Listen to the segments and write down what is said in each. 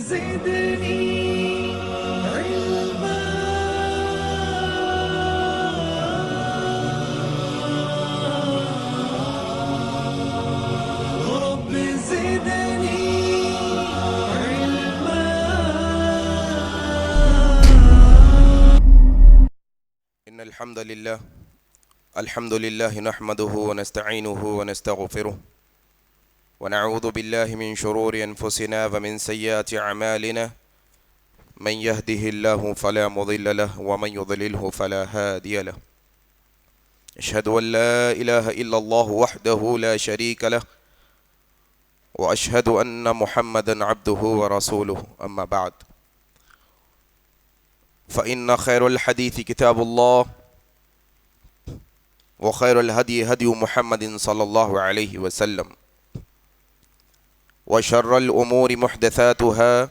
زدني علما رب زدني علما. إن الحمد لله نحمده ونستعينه ونستغفره ونعوذ بالله من شرور أنفسنا ومن سيئات أعمالنا من يهده الله فلا مضل له ومن يضلله فلا هادي له. أشهد أن لا إله إلا الله وحده لا شريك له وأشهد أن محمدا عبده ورسوله. أما بعد فإن خير الحديث كتاب الله وخير الهدي هدي محمد صلى الله عليه وسلم وشر الأمور محدثاتها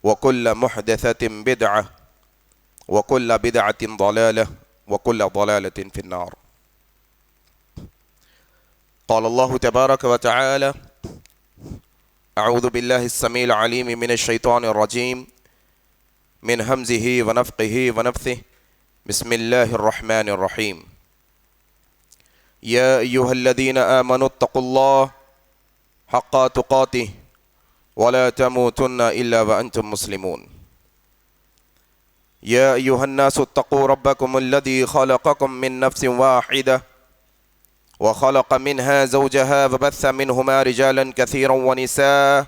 وكل محدثة بدعة وكل بدعة ضلالة وكل ضلالة في النار. قال الله تبارك وتعالى: أعوذ بالله السميع العليم من الشيطان الرجيم من همزه ونفقه ونفثه. بسم الله الرحمن الرحيم. يا أيها الذين آمنوا اتقوا الله حق تقاته ولا تموتن إلا وأنتم مسلمون. يا أيها الناس اتقوا ربكم الذي خلقكم من نفس واحدة وخلق منها زوجها وبث منهما رجالا كثيرا ونساء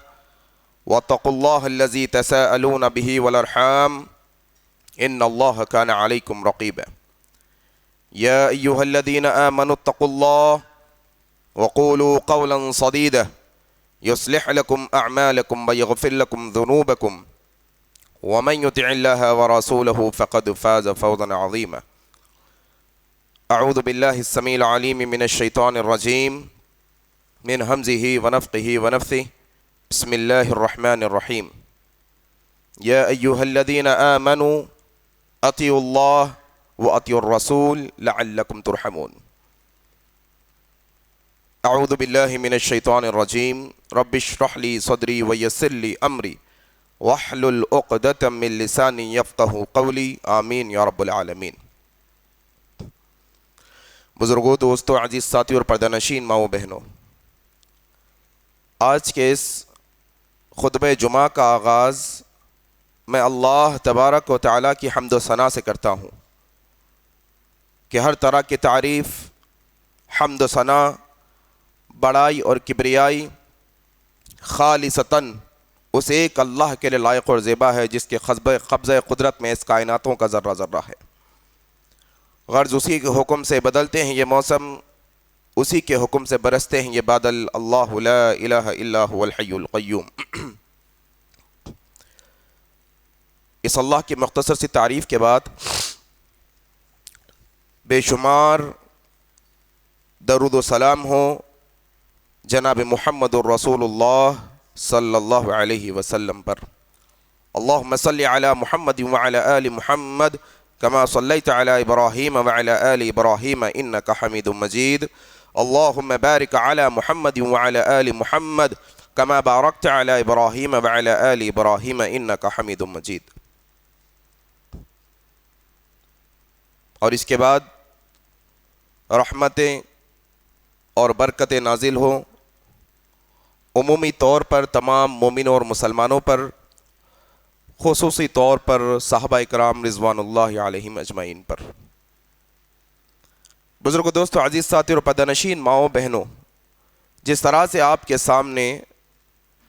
واتقوا الله الذي تساءلون به والأرحام إن الله كان عليكم رقيبا. يا أيها الذين آمنوا اتقوا الله وقولوا قولا سديدا يصلح لكم أعمالكم ويغفر لكم ذنوبكم ومن يطع الله ورسوله فقد فاز فوزا عظيما. أعوذ بالله السميع العليم من الشيطان الرجيم من همزه ونفقه ونفثه. بسم الله الرحمن الرحيم. يا أيها الذين آمنوا أطيعوا الله وأطيعوا الرسول لعلكم ترحمون. أعوذ بالله من الشيطان الرجيم. رب اشرح لي صدري ويسر لي أمري واحلل عقدة من لساني يفقهوا قولي. آمین یا رب العالمین. بزرگوں، دوستوں، عزیز ساتھی اور پردہ نشین ماؤں بہنوں، آج کے اس خطبہ جمعہ کا آغاز میں اللہ تبارک و تعالیٰ کی حمد و ثنا سے کرتا ہوں کہ ہر طرح کی تعریف، حمد و ثنا، بڑائی اور کبریائی خالصتاً اس ایک اللہ کے لیے لائق اور زیبا ہے جس کے قبضہ قدرت میں اس کائناتوں کا ذرہ ذرہ ہے. غرض اسی کے حکم سے بدلتے ہیں یہ موسم، اسی کے حکم سے برستے ہیں یہ بادل. اللہ لا الہ الا هو الحی القیوم. اس اللہ کی مختصر سی تعریف کے بعد بے شمار درود و سلام ہو جناب محمد الرسول اللہ صلی اللہ علیہ وسلم پر. اللہم صلی علی محمد وعلی آل محمد کما صلیت علی ابراہیم وعلی آل ابراہیم انک حمید مجید. اللہم بارک علی محمد وعلی آل محمد کما بارکت علی ابراہیم وعلی آل ابراہیم انک حمید مجید. اور اس کے بعد رحمتیں اور برکتیں نازل ہوں عمومی طور پر تمام مومنوں اور مسلمانوں پر، خصوصی طور پر صحابہ اکرام رضوان اللہ علیہم اجمعین پر. بزرگوں، دوستو، عزیز ساتھی اور پردہ نشین ماؤں بہنوں، جس طرح سے آپ کے سامنے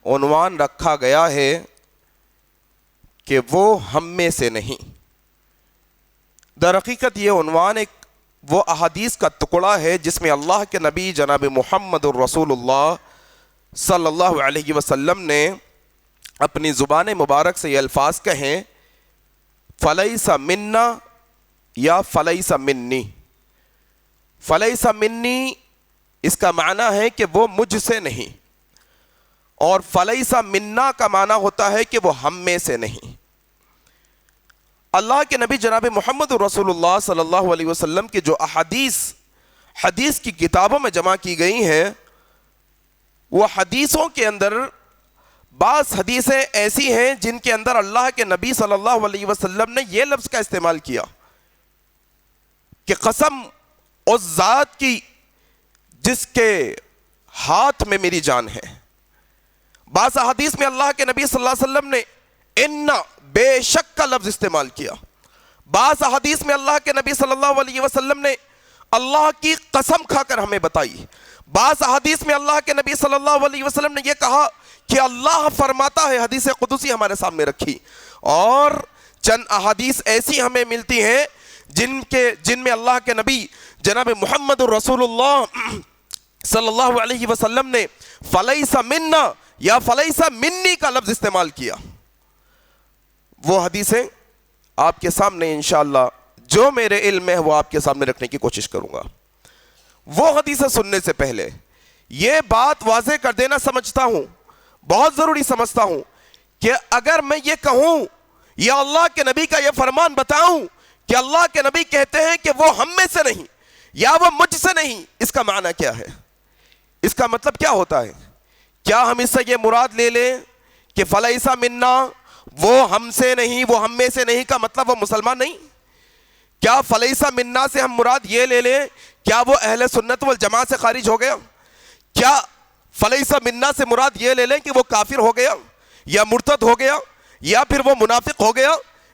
عنوان رکھا گیا ہے کہ وہ ہم میں سے نہیں، در حقیقت یہ عنوان ایک وہ احادیث کا ٹکڑا ہے جس میں اللہ کے نبی جناب محمد الرسول اللہ صلی اللہ علیہ وسلم نے اپنی زبان مبارک سے یہ الفاظ کہیں: فلیس منا یا فلیس منی. فلیس منی اس کا معنی ہے کہ وہ مجھ سے نہیں، اور فلیس منا کا معنی ہوتا ہے کہ وہ ہم میں سے نہیں. اللہ کے نبی جناب محمد رسول اللہ صلی اللہ علیہ وسلم کی جو حدیث کی کتابوں میں جمع کی گئی ہیں، وہ حدیثوں کے اندر بعض حدیثیں ایسی ہیں جن کے اندر اللہ کے نبی صلی اللہ علیہ وسلم نے یہ لفظ کا استعمال کیا کہ قسم اس ذات کی جس کے ہاتھ میں میری جان ہے. بعض حدیث میں اللہ کے نبی صلی اللہ علیہ وسلم نے ان بے شک کا لفظ استعمال کیا. بعض حدیث میں اللہ کے نبی صلی اللہ علیہ وسلم نے اللہ کی قسم کھا کر ہمیں بتائی. بعض حدیث میں اللہ کے نبی صلی اللہ علیہ وسلم نے یہ کہا کہ اللہ فرماتا ہے, حدیث قدسی ہمارے سامنے رکھی. اور چند احادیث ایسی ہمیں ملتی ہیں جن میں اللہ کے نبی جناب محمد رسول اللہ صلی اللہ علیہ وسلم نے فلیس منا یا فلیس منی کا لفظ استعمال کیا. وہ حدیثیں آپ کے سامنے انشاءاللہ جو میرے علم میں ہے وہ آپ کے سامنے رکھنے کی کوشش کروں گا. وہ حدیثیں سننے سے پہلے یہ بات واضح کر دینا سمجھتا ہوں, بہت ضروری سمجھتا ہوں کہ اگر میں یہ کہوں یا اللہ کے نبی کا یہ فرمان بتاؤں کہ اللہ کے نبی کہتے ہیں کہ وہ ہم میں سے نہیں یا وہ مجھ سے نہیں, اس کا معنی کیا ہے؟ اس کا مطلب کیا ہوتا ہے؟ کیا ہم اس سے یہ مراد لے لیں کہ فلیسا منا وہ ہم سے نہیں, وہ ہم میں سے نہیں کا مطلب وہ مسلمان نہیں؟ کیا فلیسا منا سے ہم مراد یہ لے لیں کیا وہ اہل سنت والجماعت سے خارج ہو گیا؟ کیا فلیسا منا سے مراد یہ لے لیں کہ وہ کافر ہو گیا یا مرتد ہو گیا یا پھر وہ منافق ہو گیا؟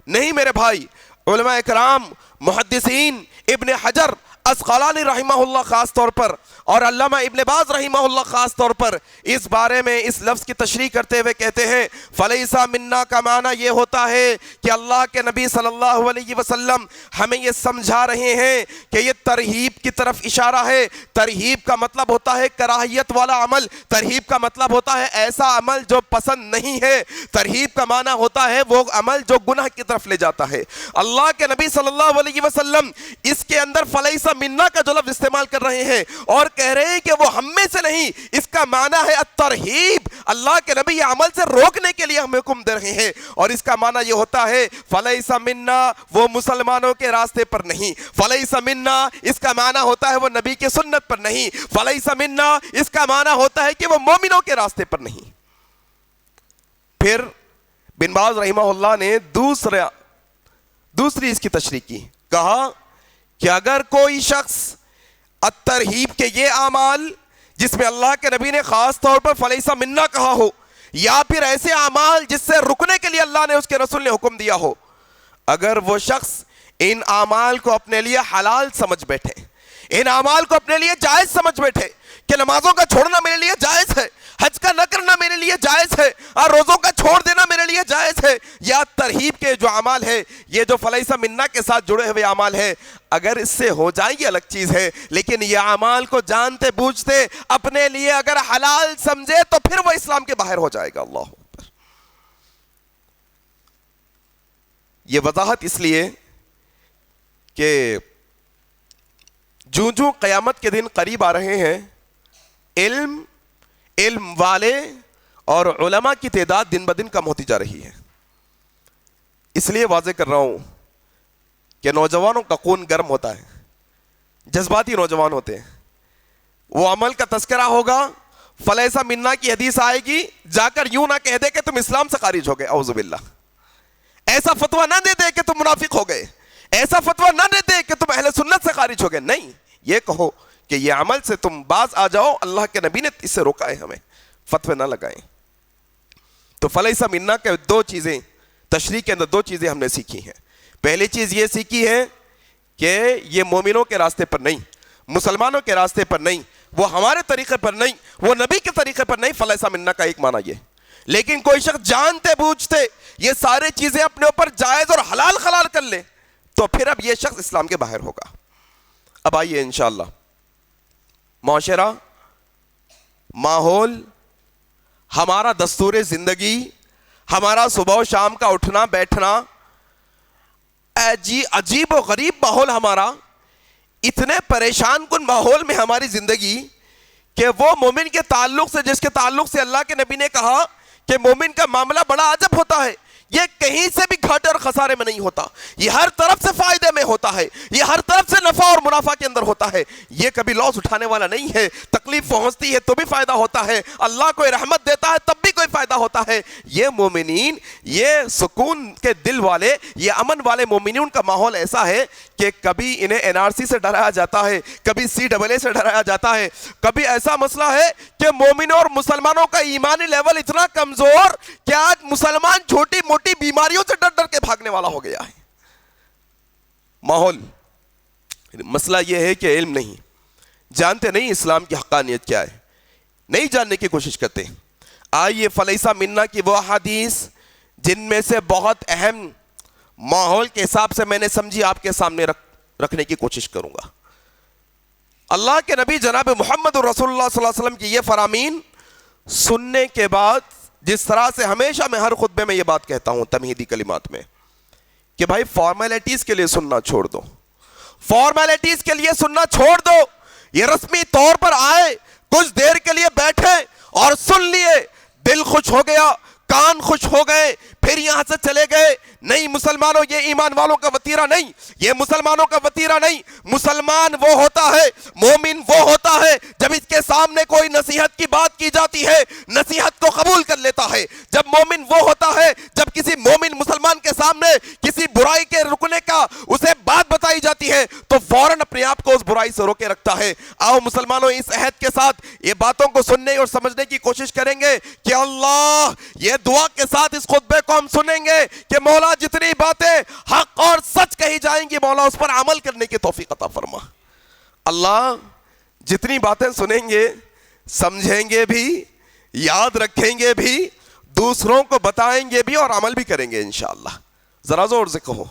نہیں میرے بھائی. علماء اکرام, محدثین, ابن حجر اسقلانی رحمہ اللہ خاص طور پر اور علامہ ابن باز رحمہ اللہ خاص طور پر اس بارے میں اس لفظ کی تشریح کرتے ہوئے کہتے ہیں فلیسا منا کا معنی یہ ہوتا ہے کہ اللہ کے نبی صلی اللہ علیہ وسلم ہمیں یہ سمجھا رہے ہیں کہ یہ ترہیب کی طرف اشارہ ہے. ترہیب کا مطلب ہوتا ہے کراہیت والا عمل, ترہیب کا مطلب ہوتا ہے ایسا عمل جو پسند نہیں ہے, ترہیب کا معنی ہوتا ہے وہ عمل جو گناہ کی طرف لے جاتا ہے. اللہ کے نبی صلی اللہ علیہ وسلم اس کے اندر فلیسا منا کا جو لفظ استعمال کر رہے ہیں اور کہہ رہے ہیں کہ وہ ہم میں سے نہیں, اس کا معنی ہے الترہیب. اللہ کے نبی یہ عمل سے روکنے کے لیے ہمیں حکم دے رہے ہیں اور اس کا معنی یہ ہوتا ہے فلیسا منا وہ مسلمانوں کے راستے پر نہیں, فلیسا منا اس کا معنی ہوتا ہے وہ نبی کی سنت پر نہیں, فلیسا منا اس کا معنی ہوتا ہے کہ وہ مومنوں کے راستے پر نہیں. پھر بن باز رحمہ اللہ نے دوسری اس کی تشریح کی, کہا کہ اگر کوئی شخص الترہیب کے یہ اعمال جس میں اللہ کے نبی نے خاص طور پر فلیسا منا کہا ہو یا پھر ایسے اعمال جس سے رکنے کے لیے اللہ نے اس کے رسول نے حکم دیا ہو, اگر وہ شخص ان اعمال کو اپنے لیے حلال سمجھ بیٹھے, ان اعمال کو اپنے لیے جائز سمجھ بیٹھے کہ نمازوں کا چھوڑنا میرے لیے جائز ہے, حج کا نہ کرنا میرے لیے جائز ہے اور روزوں کا چھوڑ دینا میرے لیے جائز ہے, یا ترہیب کے جو اعمال ہے یہ جو فلیسا منا کے ساتھ جڑے ہوئے اعمال ہے اگر اس سے ہو جائیں یہ الگ چیز ہے, لیکن یہ اعمال کو جانتے بوجھتے اپنے لیے اگر حلال سمجھے تو پھر وہ اسلام کے باہر ہو جائے گا. اللہ اکبر. یہ وضاحت اس لیے کہ جو قیامت کے دن قریب آ رہے ہیں علم والے اور علماء کی تعداد دن بدن کم ہوتی جا رہی ہے. اس لیے واضح کر رہا ہوں کہ نوجوانوں کا خون گرم ہوتا ہے, جذباتی نوجوان ہوتے ہیں. وہ عمل کا تذکرہ ہوگا, فلیسا منا کی حدیث آئے گی, جا کر یوں نہ کہہ دے کہ تم اسلام سے خارج ہو گئے, اعوذ باللہ. ایسا فتویٰ نہ دے دے کہ تم منافق ہو گئے, ایسا فتویٰ نہ دے دے کہ تم اہل سنت سے خارج ہو گئے. نہیں, یہ کہو کہ یہ عمل سے تم باز آ جاؤ, اللہ کے نبی نے اس سے روکا ہے, ہمیں فتوے نہ لگائیں. تو فلیسا منا کے دو چیزیں, تشریح کے اندر دو چیزیں ہم نے سیکھی ہیں. پہلی چیز یہ سیکھی ہے کہ یہ مومنوں کے راستے پر نہیں, مسلمانوں کے راستے پر نہیں, وہ ہمارے طریقے پر نہیں, وہ نبی کے طریقے پر نہیں. فلیسا منا کا ایک معنی یہ. لیکن کوئی شخص جانتے بوجھتے یہ سارے چیزیں اپنے اوپر جائز اور حلال کر لے تو پھر اب یہ شخص اسلام کے باہر ہوگا. اب آئیے انشاءاللہ معاشرہ, ماحول, ہمارا دستور زندگی, ہمارا صبح و شام کا اٹھنا بیٹھنا, عجیب و غریب ماحول ہمارا, اتنے پریشان کن ماحول میں ہماری زندگی کہ وہ مومن کے تعلق سے, جس کے تعلق سے اللہ کے نبی نے کہا کہ مومن کا معاملہ بڑا عجب ہوتا ہے, یہ کہیں سے بھی گھاٹے اور خسارے میں نہیں ہوتا، یہ ہر طرف سے فائدے میں ہوتا ہے، یہ ہر طرف سے نفع اور منافع کے اندر ہوتا ہے، یہ کبھی لاس اٹھانے والا نہیں ہے، تکلیف پہنچتی ہے تو بھی فائدہ ہوتا ہے، اللہ کوئی رحمت دیتا ہے تب بھی کوئی فائدہ ہوتا ہے۔ یہ مومنین، یہ سکون کے دل والے، یہ امن والے مومنین کا ماحول ایسا ہے کہ کبھی انہیں NRC سے ڈرایا جاتا ہے، کبھی CAA سے ڈرایا جاتا ہے، کبھی ایسا مسئلہ ہے کہ مومنوں اور مسلمانوں کا ایمانی لیول اتنا کمزور کہ آج مسلمان چھوٹی موٹی بیماریوں سے ڈر ڈر کے بھاگنے والا ہو گیا ہے۔ ماحول، مسئلہ یہ ہے کہ علم نہیں، جانتے نہیں اسلام کی حقانیت کیا ہے، نہیں جاننے کی کوشش کرتے۔ آئیے فلیسا منا کی وہ حدیث جن میں سے بہت اہم ماحول کے حساب سے میں نے سمجھی آپ کے سامنے رکھنے کی کوشش کروں گا۔ اللہ کے نبی جناب محمد رسول اللہ صلی اللہ علیہ وسلم کی یہ فرامین سننے کے بعد، جس طرح سے ہمیشہ میں ہر خطبے میں یہ بات کہتا ہوں تمہیدی کلمات میں کہ بھائی فارمیلٹیز کے لیے سننا چھوڑ دو، فارمیلٹیز کے لیے سننا چھوڑ دو، یہ رسمی طور پر آئے، کچھ دیر کے لیے بیٹھے اور سن لیے، دل خوش ہو گیا، کان خوش ہو گئے، پھر یہاں سے چلے گئے۔ نہیں مسلمانوں، یہ ایمان والوں کا وطیرہ نہیں، یہ مسلمانوں کا وطیرہ نہیں۔ مسلمان وہ ہوتا ہے، مومن وہ ہوتا ہے جب اس کے سامنے کوئی نصیحت کی بات کی جاتی ہے نصیحت کو قبول کر لیتا ہے۔ جب مومن وہ ہوتا ہے جب کسی مومن مسلمان کے سامنے کسی برائی کے رکنے کا اسے بات بتائی جاتی ہے تو فوراً اپنے آپ کو اس برائی سے روکے رکھتا ہے۔ آؤ مسلمانوں، اس عہد کے ساتھ یہ باتوں کو سننے اور سمجھنے کی کوشش کریں گے کہ اللہ، یہ دعا کے ساتھ اس خطبے کو ہم سنیں گے کہ مولا جتنی باتیں حق اور سچ کہی جائیں گی مولا اس پر عمل کرنے کی توفیق عطا فرما۔ اللہ جتنی باتیں سنیں گے، سمجھیں گے بھی، یاد رکھیں گے بھی، دوسروں کو بتائیں گے بھی اور عمل بھی کریں گے انشاءاللہ۔ ذرا زور سے کہو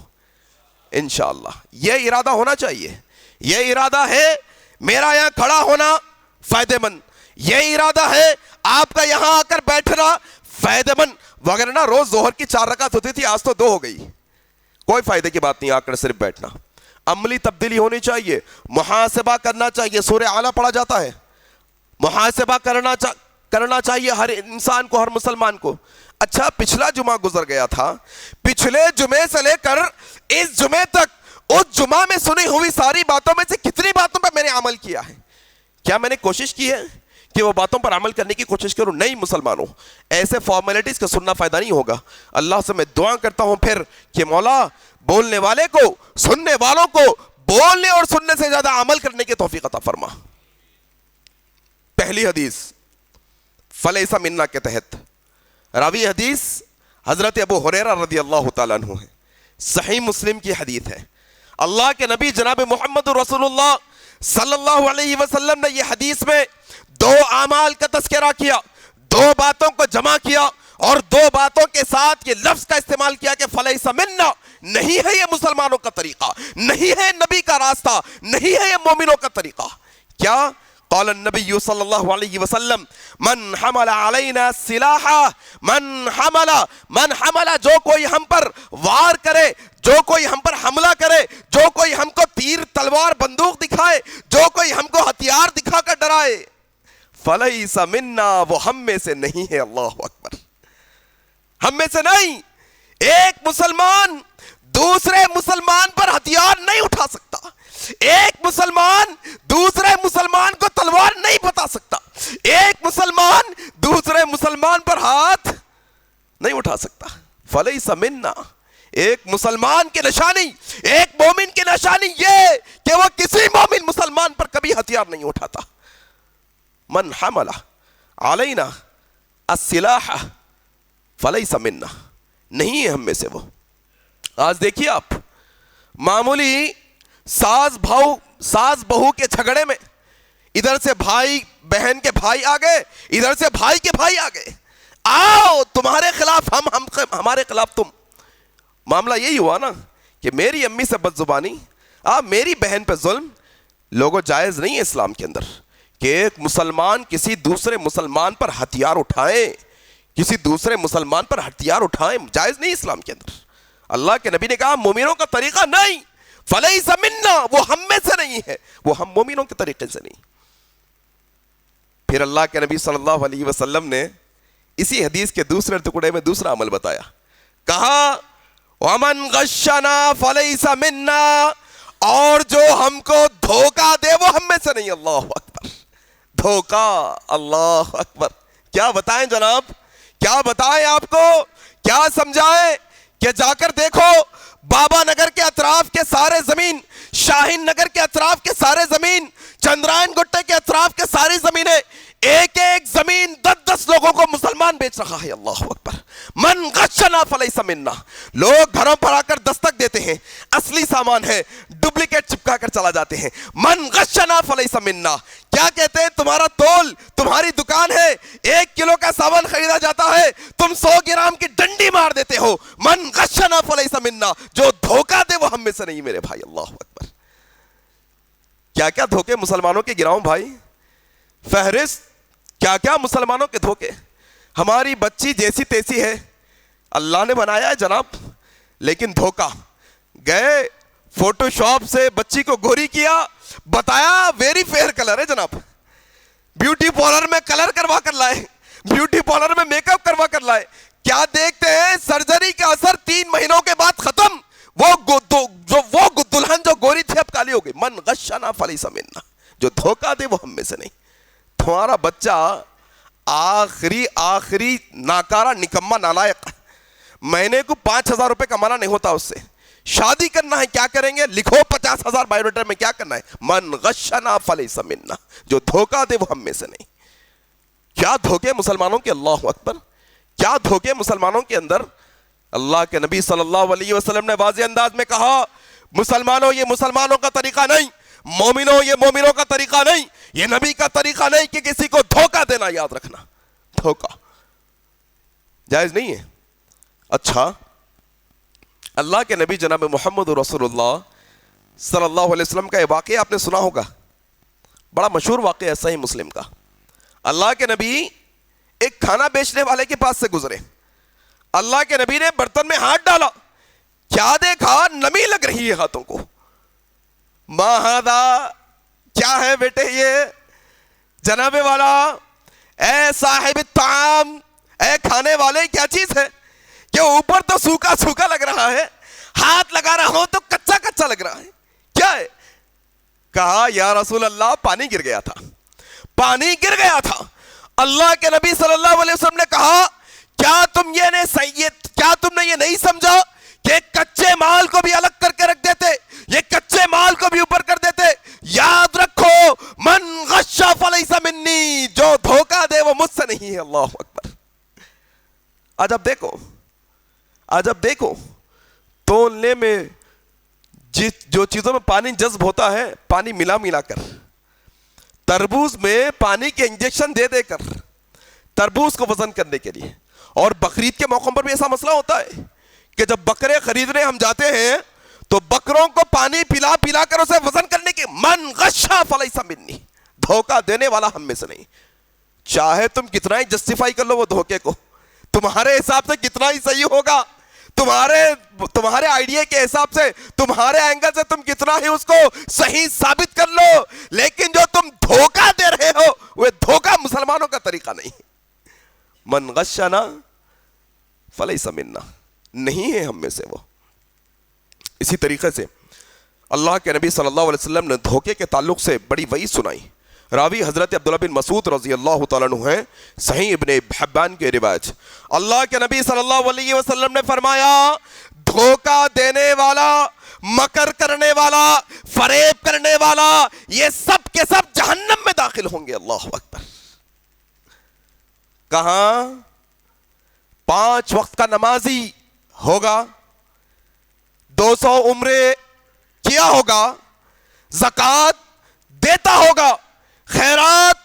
انشاءاللہ۔ یہ ارادہ ہونا چاہیے، یہ ارادہ ہے میرا یہاں کھڑا ہونا فائدہ مند، یہ ارادہ ہے آپ کا یہاں آ کر بیٹھنا فائدہ مند، وگرنہ روز ظہر کی 4 رکعت ہوتی تھی، آج تو 2 ہو گئی، کوئی فائدے کی بات نہیں آ کر صرف بیٹھنا۔ عملی تبدیلی ہونی چاہیے، محاسبہ کرنا چاہیے، سورہ اعلیٰ پڑھا جاتا ہے، محاسبہ کرنا چاہیے ہر انسان کو، ہر مسلمان کو۔ اچھا پچھلا جمعہ گزر گیا تھا، پچھلے جمعے سے لے کر اس جمعے تک اس جمعہ میں سنی ہوئی ساری باتوں میں سے کتنی باتوں پر میں نے عمل کیا ہے؟ کیا میں نے کوشش کی ہے کہ وہ باتوں پر عمل کرنے کی کوشش کروں؟ نہیں مسلمانوں، ایسے فارمیلٹیز کا سننا فائدہ نہیں ہوگا۔ اللہ سے میں دعا کرتا ہوں پھر کہ مولا بولنے والے کو، سننے والوں کو بولنے اور سننے سے زیادہ عمل کرنے کی توفیق عطا فرما۔ پہلی حدیث فلیسا منا کے تحت، راوی حدیث حضرت ابو ہریرہ رضی اللہ تعالیٰ عنہ ہے، صحیح مسلم کی حدیث ہے۔ اللہ کے نبی جناب محمد رسول اللہ صلی اللہ علیہ وسلم نے یہ حدیث میں 2 اعمال کا تذکرہ کیا، 2 باتوں کو جمع کیا اور 2 باتوں کے ساتھ یہ لفظ کا استعمال کیا کہ فلیس منا، نہیں ہے یہ مسلمانوں کا طریقہ، نہیں ہے نبی کا راستہ، نہیں ہے یہ مومنوں کا طریقہ۔ کیا؟ قال النبی صلی اللہ علیہ وسلم من حمل علینا السلاح، من حمل جو کوئی ہم پر وار کرے، جو کوئی ہم پر حملہ کرے، جو کوئی ہم کو تیر تلوار بندوق دکھائے، جو کوئی ہم کو ہتھیار دکھا کر ڈرائے، فلیس منا، وہ ہم میں سے نہیں ہے۔ اللہ اکبر، ہم میں سے نہیں۔ ایک مسلمان دوسرے مسلمان پر ہتھیار نہیں اٹھا سکتا، ایک مسلمان دوسرے مسلمان کو تلوار نہیں بتا سکتا، ایک مسلمان دوسرے مسلمان پر ہاتھ نہیں اٹھا سکتا۔ فلیس منا، ایک مسلمان کی نشانی، ایک مومن کی نشانی یہ کہ وہ کسی مومن مسلمان پر کبھی ہتھیار نہیں اٹھاتا۔ من حمل علینا السلاح فلیس منا، نہیں ہے ہم میں سے وہ۔ آج دیکھیے آپ، معمولی ساس بہو کے جھگڑے میں ادھر سے بھائی بہن کے بھائی آ گئے، ادھر سے بھائی کے بھائی آ گئے، آؤ تمہارے خلاف ہم ہمارے خلاف تم۔ معاملہ یہی ہوا نا کہ میری امی سے بد زبانی، میری بہن پہ ظلم۔ لوگوں جائز نہیں ہے اسلام کے اندر کہ ایک مسلمان کسی دوسرے مسلمان پر ہتھیار اٹھائیں، کسی دوسرے مسلمان پر ہتھیار اٹھائیں، جائز نہیں اسلام کے اندر۔ اللہ کے نبی نے کہا مومنوں کا طریقہ نہیں، فلیس منا، وہ ہم میں سے نہیں ہے، وہ ہم مومنوں کے طریقے سے نہیں۔ پھر اللہ کے نبی صلی اللہ علیہ وسلم نے اسی حدیث کے دوسرے ٹکڑے میں دوسرا عمل بتایا۔ کہا وَمَنْ غَشَّنَا فَلَيْسَ مِنَّا، اور جو ہم کو دھوکہ دے وہ ہم میں سے نہیں. اللہ اکبر. دھوکہ، اللہ اکبر. کیا بتائیں جناب، کیا بتائیں آپ کو، کیا سمجھائیں کہ جا کر دیکھو بابا نگر کے اطراف کے سارے زمین، شاہین نگر کے اطراف کے سارے زمین، چندرائن گٹے کے اطراف کے ساری زمینیں، ایک ایک زمین 10 لوگوں کو مسلمان بیچ رہا ہے. اللہ اکبر. من غشنا فلیس منا. لوگ گھروں پر آ کر دستک دیتے ہیں، اصلی سامان ہے، ڈپلیکیٹ چپکا کر چلا جاتے ہیں. من غشنا فلیس منا. کیا کہتے ہیں؟ تمہارا تول، تمہاری دکان ہے، 1 کلو کا سامان خریدا جاتا ہے، تم 100 گرام کی ڈنڈی مار دیتے ہو. من غشنا فلیس منا. جو دھوکہ دے وہ ہم میں سے نہیں میرے بھائی. اللہ اکبر. کیا کیا دھوکے مسلمانوں کے گراؤں بھائی، فہرست کیا کیا مسلمانوں کے دھوکے. ہماری بچی جیسی تیسی ہے، اللہ نے بنایا ہے جناب، لیکن دھوکہ. گئے فوٹو شاپ سے بچی کو گوری کیا، بتایا ویری فیئر کلر ہے جناب. بیوٹی پارلر میں کلر کروا کر لائے، بیوٹی پارلر میں میک اپ کروا کر لائے. کیا دیکھتے ہیں؟ سرجری کا اثر 3 مہینوں کے بعد ختم. وہ دلہن جو گوری تھی اب کالی ہو گئی. من غشنا فلیس منا. جو دھوکہ دے وہ ہم میں سے نہیں. تمہارا بچہ آخری ناکارہ نکمہ نالائق، مہینے کو 5,000 روپے کمانا نہیں ہوتا اس سے. شادی کرنا ہے کیا کریں گے؟ لکھو 50,000 بایوڈیٹا میں کیا کرنا ہے. من غشنا فلیس منا. جو دھوکہ دے وہ ہم میں سے نہیں. کیا دھوکے مسلمانوں کے. اللہ اکبر. کیا دھوکے مسلمانوں کے اندر. اللہ کے نبی صلی اللہ علیہ وسلم نے واضح انداز میں کہا مسلمانوں یہ مسلمانوں کا طریقہ نہیں، مومنوں یہ مومنوں کا طریقہ نہیں، یہ نبی کا طریقہ نہیں کہ کسی کو دھوکہ دینا. یاد رکھنا دھوکہ جائز نہیں ہے. اچھا، اللہ کے نبی جناب محمد رسول اللہ صلی اللہ علیہ وسلم کا یہ واقعہ آپ نے سنا ہوگا، بڑا مشہور واقعہ ہے صحیح مسلم کا. اللہ کے نبی ایک کھانا بیچنے والے کے پاس سے گزرے. اللہ کے نبی نے برتن میں ہاتھ ڈالا، کیا دیکھا؟ نمی لگ رہی ہے ہاتھوں کو. ما ہذا، کیا ہے بیٹے یہ؟ جناب والا، اے صاحب الطعام، اے کھانے والے، کیا چیز ہے کہ اوپر تو سوکھا سوکھا لگ رہا ہے، ہاتھ لگا رہا ہوں تو کچا کچا لگ رہا ہے، کیا ہے؟ کہا یا رسول اللہ پانی گر گیا تھا. پانی گر گیا تھا. اللہ کے نبی صلی اللہ علیہ وسلم نے کہا کیا تم نے یہ نہیں سمجھا کہ کچے مال کو بھی الگ کر کے رکھ دیتے، یہ کچے مال کو بھی اوپر کر دیتے. یاد رکھو من غش فلیس منی. جو دھوکہ دے وہ مجھ سے نہیں ہے. اللہ اکبر. عجب دیکھو تولنے میں جو چیزوں میں پانی جذب ہوتا ہے، پانی ملا کر، تربوز میں پانی کے انجیکشن دے کر تربوز کو وزن کرنے کے لیے. اور بقرعید کے موقع پر بھی ایسا مسئلہ ہوتا ہے کہ جب بکرے خریدنے ہم جاتے ہیں تو بکروں کو پانی پلا کر اسے وزن کرنے کی. من غشا فلیس منی. دھوکہ دینے والا ہم میں سے نہیں. چاہے تم کتنا ہی جسٹیفائی کر لو وہ دھوکے کو، تمہارے حساب سے کتنا ہی صحیح ہوگا، تمہارے آئیڈیا کے حساب سے، تمہارے اینگل سے تم کتنا ہی اس کو صحیح ثابت کر لو، لیکن جو تم دھوکہ دے رہے ہو وہ دھوکہ مسلمانوں کا طریقہ نہیں. من غشنا فلیس منا. نہیں ہے ہم میں سے وہ. اسی طریقے سے اللہ کے نبی صلی اللہ علیہ وسلم نے دھوکے کے تعلق سے بڑی وعید سنائی. راوی حضرت عبداللہ بن مسعود رضی اللہ تعالیٰ عنہ ہیں، صحیح ابن حبان کے روایت. اللہ کے نبی صلی اللہ علیہ وسلم نے فرمایا دھوکہ دینے والا، مکر کرنے والا، فریب کرنے والا، یہ سب کے سب جہنم میں داخل ہوں گے. اللہ اکبر. کہاں؟ 5 وقت کا نمازی ہوگا، 200 عمرے کیا ہوگا، زکوٰۃ دیتا ہوگا، خیرات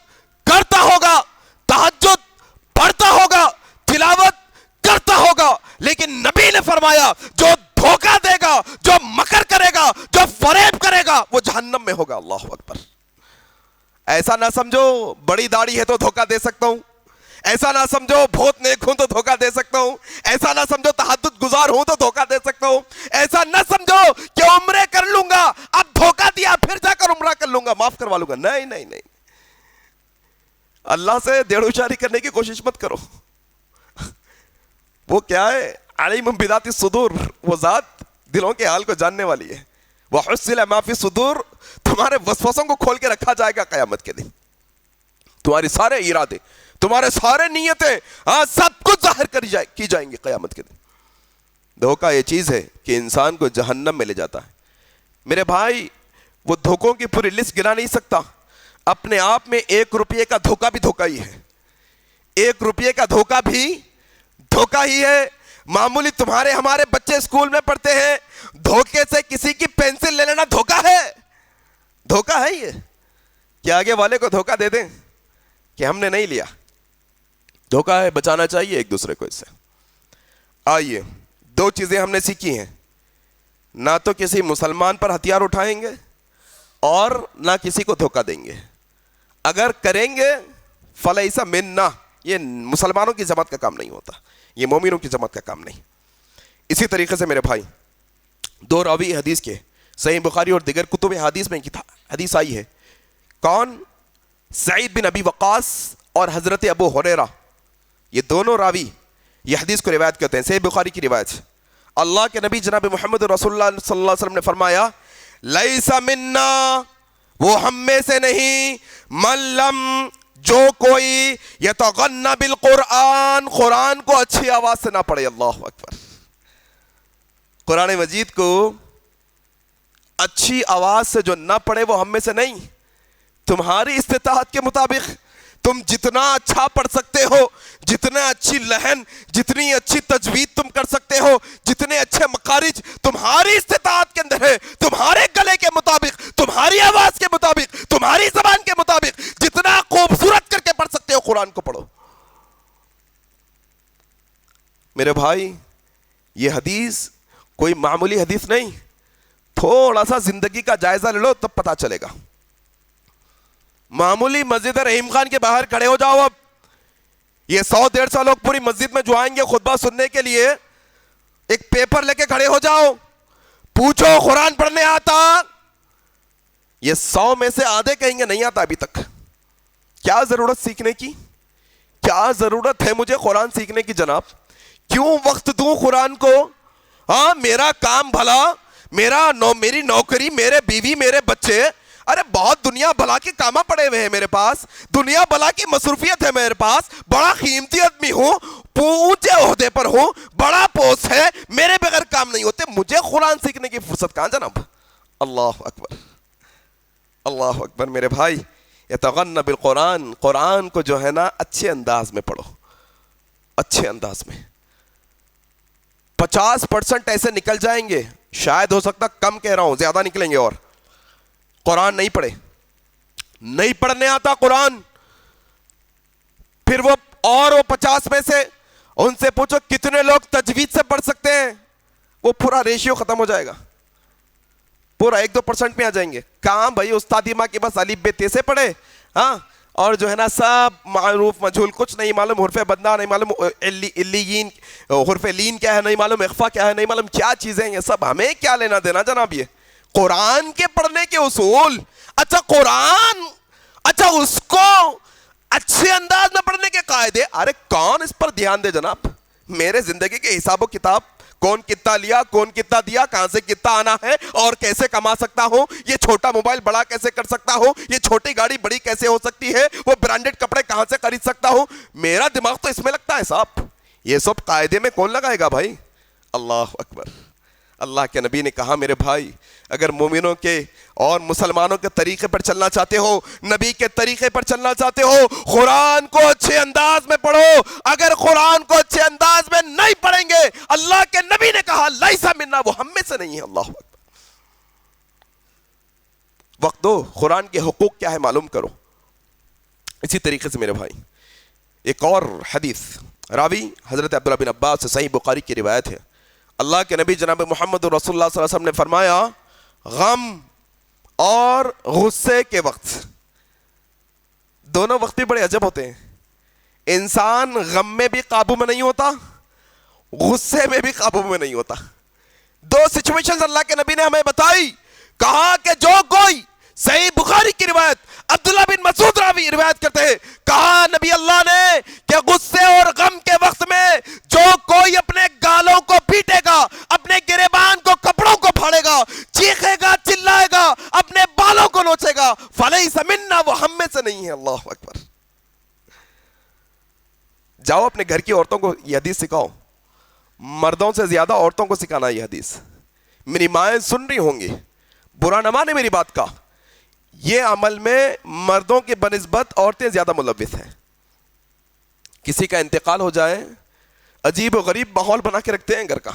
کرتا ہوگا، تہجد پڑھتا ہوگا، تلاوت کرتا ہوگا، لیکن نبی نے فرمایا جو دھوکہ دے گا، جو مکر کرے گا، جو فریب کرے گا وہ جہنم میں ہوگا. اللہ اکبر. ایسا نہ سمجھو بڑی داڑھی ہے تو دھوکہ دے سکتا ہوں، ایسا نہ سمجھو بہت نیک ہوں تو دھوکہ دے سکتا ہوں، ایسا نہ سمجھو تہجد گزار ہوں تو دھوکہ دے سکتا ہوں، ایسا نہ سمجھو کہ عمرے کر لوں گا اب دھوکہ دیا پھر جا کر عمرہ کر لوں گا معاف کروا لوں گا. نہیں. اللہ سے دیڑھ اچاری کرنے کی کوشش مت کرو. وہ کیا ہے؟ علیم بذات الصدور، وہ ذات دلوں کے حال کو جاننے والی ہے. وحصل ما فی الصدور، تمہارے وسوسوں کو کھول کے رکھا جائے گا قیامت کے دن. تمہارے سارے ارادے، تمہارے سارے نیتیں، سب کچھ ظاہر کی جائیں گی قیامت کے دن. دھوکہ یہ چیز ہے کہ انسان کو جہنم میں لے جاتا ہے. میرے بھائی وہ دھوکوں کی پوری لسٹ گنا نہیں سکتا. اپنے آپ میں 1 روپے کا دھوکہ بھی دھوکہ ہی ہے. 1 روپے کا دھوکہ بھی دھوکہ ہی ہے. معمولی تمہارے ہمارے بچے اسکول میں پڑھتے ہیں، دھوکے سے کسی کی پینسل لے لینا دھوکہ ہے. دھوکہ ہے یہ کہ آگے والے کو دھوکہ دے دیں کہ ہم نے نہیں لیا. دھوکہ ہے، بچانا چاہیے ایک دوسرے کو اس سے. آئیے 2 چیزیں ہم نے سیکھی ہیں. نہ تو کسی مسلمان پر ہتھیار اٹھائیں گے اور نہ کسی کو دھوکہ دیں گے. اگر کریں گے فلیس منا، یہ مسلمانوں کی جماعت کا کام نہیں ہوتا، یہ مومنوں کی جماعت کا کام نہیں. اسی طریقے سے میرے بھائی 2 راوی حدیث کے صحیح بخاری اور دیگر کتب حدیث میں حدیث آئی ہے. کون؟ سعید بن ابی وقاص اور حضرت ابو ہریرہ. یہ دونوں راوی یہ حدیث کو روایت کرتے ہیں، صحیح بخاری کی روایت. اللہ کے نبی جناب محمد رسول اللہ صلی اللہ علیہ وسلم نے فرمایا لیس منا، وہ ہم میں سے نہیں، من لم، جو کوئی یتغنى بالقرآن، قرآن کو اچھی آواز سے نہ پڑھے. اللہ اکبر. قرآن مجید کو اچھی آواز سے جو نہ پڑھے وہ ہم میں سے نہیں. تمہاری استطاعت کے مطابق تم جتنا اچھا پڑھ سکتے ہو، جتنا اچھی لحن، جتنی اچھی تجوید تم کر سکتے ہو، جتنے اچھے مخارج تمہاری استطاعت کے اندر ہے، تمہارے گلے کے مطابق، تمہاری آواز کے مطابق، تمہاری زبان کے مطابق جتنا خوبصورت کر کے پڑھ سکتے ہو قرآن کو پڑھو. میرے بھائی یہ حدیث کوئی معمولی حدیث نہیں. تھوڑا سا زندگی کا جائزہ لے لو تب پتا چلے گا. معمولی مسجد رحیم خان کے باہر کھڑے ہو جاؤ. اب یہ 100-150 لوگ پوری مسجد میں جو آئیں گے خطبہ سننے کے لیے، ایک پیپر لے کے کھڑے ہو جاؤ، پوچھو قرآن پڑھنے آتا؟ یہ 100 میں سے آدھے کہیں گے نہیں آتا ابھی تک. کیا ضرورت سیکھنے کی؟ کیا ضرورت ہے مجھے قرآن سیکھنے کی جناب؟ کیوں وقت دوں قرآن کو؟ میرا کام بھلا، میری نوکری، میرے بیوی، میرے بچے، ارے بہت دنیا بھلا کے کامہ پڑے ہوئے ہیں میرے پاس، دنیا بھلا کی مصروفیت ہے میرے پاس، بڑا قیمتی آدمی ہوں، اونچے عہدے پر ہوں، بڑا پوسٹ ہے، میرے بغیر کام نہیں ہوتے. مجھے قرآن سیکھنے کی فرصت کہاں جناب؟ اللہ اکبر، اللہ اکبر. میرے بھائی یتغنى بالقرآن، قرآن کو جو ہے نا اچھے انداز میں پڑھو، اچھے انداز میں. 50% ایسے نکل جائیں گے، شاید ہو سکتا کم کہہ رہا ہوں، زیادہ نکلیں گے. اور قرآن نہیں پڑھے، نہیں پڑھنے آتا قرآن. پھر وہ 50 میں سے ان سے پوچھو کتنے لوگ تجوید سے پڑھ سکتے ہیں، وہ پورا ریشیو ختم ہو جائے گا، پورا 1-2% میں آ جائیں گے. کہاں بھائی استادی ماں کے بس الف ب ت سے پڑھے، اور جو ہے نا سب معروف مجہول، کچھ نہیں معلوم، حرف بدنا نہیں معلوم، علیین حرف لین کیا ہے نہیں معلوم، اخفا کیا ہے نہیں معلوم، کیا چیزیں یہ سب ہمیں کیا لینا دینا جناب. یہ قرآن کے پڑھنے کے اصول، اچھا قرآن، اچھا اس کو اچھے انداز میں پڑھنے کے قاعدے، ارے کون اس پر دھیان دے جناب؟ میرے زندگی کے حساب و کتاب، کون کتنا لیا، کون کتنا دیا، کہاں سے کتنا آنا ہے، اور کیسے کما سکتا ہوں، یہ چھوٹا موبائل بڑا کیسے کر سکتا ہوں، یہ چھوٹی گاڑی بڑی کیسے ہو سکتی ہے، وہ برانڈڈ کپڑے کہاں سے خرید سکتا ہوں. میرا دماغ تو اس میں لگتا ہے صاحب. یہ سب قاعدے میں کون لگائے گا بھائی؟ اللہ اکبر. اللہ کے نبی نے کہا میرے بھائی اگر مومنوں کے اور مسلمانوں کے طریقے پر چلنا چاہتے ہو، نبی کے طریقے پر چلنا چاہتے ہو، قرآن کو اچھے انداز میں پڑھو. اگر قرآن کو اچھے انداز میں نہیں پڑھیں گے، اللہ کے نبی نے کہا لیسا منا، وہ ہم میں سے نہیں ہے. اللہ اکبر. وقت دو، قرآن کے حقوق کیا ہے معلوم کرو. اسی طریقے سے میرے بھائی ایک اور حدیث، راوی حضرت عبداللہ بن عباس سے صحیح بخاری کی روایت ہے. اللہ کے نبی جناب محمد رسول اللہ صلی اللہ علیہ وسلم نے فرمایا غم اور غصے کے وقت، دونوں وقت بھی بڑے عجب ہوتے ہیں. انسان غم میں بھی قابو میں نہیں ہوتا، غصے میں بھی قابو میں نہیں ہوتا. 2 سچویشنز اللہ کے نبی نے ہمیں بتائی. کہا کہ جو کوئی، صحیح بخاری کی روایت، عبداللہ بن مسعود راوی روایت کرتے ہیں، کہا نبی اللہ نے کہ غصے اور غم کے وقت میں جو کوئی اپنے گالوں کو جاؤ اپنے گھر کی عورتوں کو یہ حدیث سکھاؤ. مردوں سے زیادہ عورتوں کو سکھانا یہ حدیث. میری مائیں سن رہی ہوں گی, برا نہ مانے میری بات کا, یہ عمل میں مردوں کے بنسبت عورتیں زیادہ ملوث ہیں. کسی کا انتقال ہو جائے, عجیب و غریب ماحول بنا کے رکھتے ہیں گھر کا.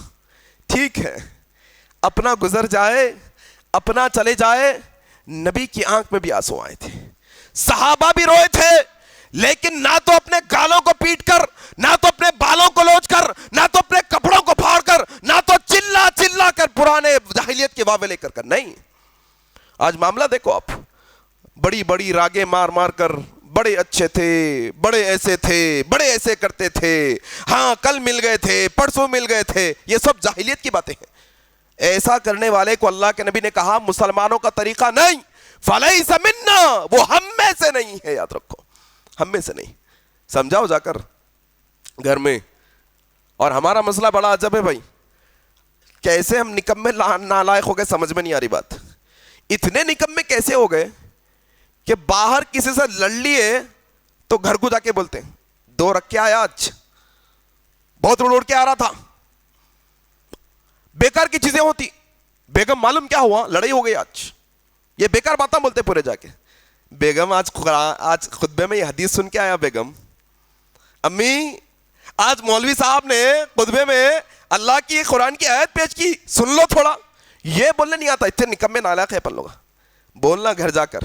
ٹھیک ہے, اپنا گزر جائے, اپنا چلے جائے. نبی کی آنکھ میں بھی آنسو آئے تھے, صحابہ بھی روئے تھے, لیکن نہ تو اپنے گالوں کو پیٹ کر, نہ تو اپنے بالوں کو لوچ کر, نہ تو اپنے کپڑوں کو پھاڑ کر, نہ تو چلا چلا کر پرانے جاہلیت کے واوے لے کر نہیں. آج معاملہ دیکھو آپ, بڑی بڑی راگیں مار مار کر, بڑے اچھے تھے, بڑے ایسے تھے, بڑے ایسے کرتے تھے, ہاں کل مل گئے تھے, پرسوں مل گئے تھے. یہ سب جاہلیت کی باتیں ہیں. ایسا کرنے والے کو اللہ کے نبی نے کہا مسلمانوں کا طریقہ نہیں, فَلَيْسَ مِنَّا, وہ ہم میں سے نہیں ہے. یاد رکھو, ہم میں سے نہیں. سمجھاؤ جا کر گھر میں. اور ہمارا مسئلہ بڑا عجب ہے بھائی, کیسے ہم نکمے نالائق ہو گئے سمجھ میں نہیں آ رہی بات. اتنے نکمے کیسے ہو گئے کہ باہر کسی سے لڑ لیے تو گھر کو جا کے بولتے ہیں 2 رکھ کے آیا, آج بہت روڑ کے آ رہا تھا. بیکار کی چیزیں ہوتی. بیگم معلوم کیا ہوا, لڑائی ہو گئی آج. یہ بیکار باتیں بولتے پورے جا کے. بیگم آج خطبے میں یہ حدیث سن کے آیا. بیگم, امی آج مولوی صاحب نے خطبے میں اللہ کی قرآن کی آیت پیش کی, سن لو تھوڑا. یہ بولنے نہیں آتا. اتنے نکمے نالائق ہے اپن لوگ. بولنا گھر جا کر,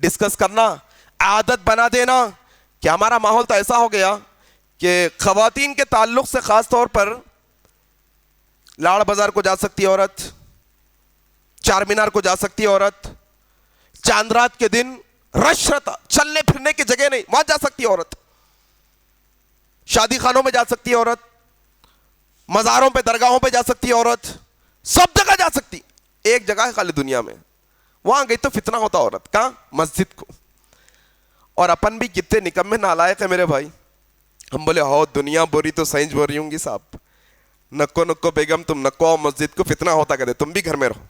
ڈسکس کرنا, عادت بنا دینا. کہ ہمارا ماحول تو ایسا ہو گیا کہ خواتین کے تعلق سے خاص طور پر لاڑ بازار کو جا سکتی عورت, چار مینار کو جا سکتی عورت, چاند رات کے دن رش رہتا, چلنے پھرنے کی جگہ نہیں, وہاں جا سکتی عورت. شادی خانوں میں جا سکتی عورت, مزاروں پہ درگاہوں پہ جا سکتی عورت, سب جگہ جا سکتی. ایک جگہ ہے خالی دنیا میں, وہاں گئی تو فتنہ ہوتا عورت. کہاں؟ مسجد کو. اور اپن بھی کتنے نکمے نالائق ہیں میرے بھائی. ہم بولے ہو دنیا بوری تو سائنس بول رہی ہوں گی صاحب, نکو نکو بیگم تم نکو آؤ مسجد کو, فتنہ ہوتا کرے, تم بھی گھر میں رہو.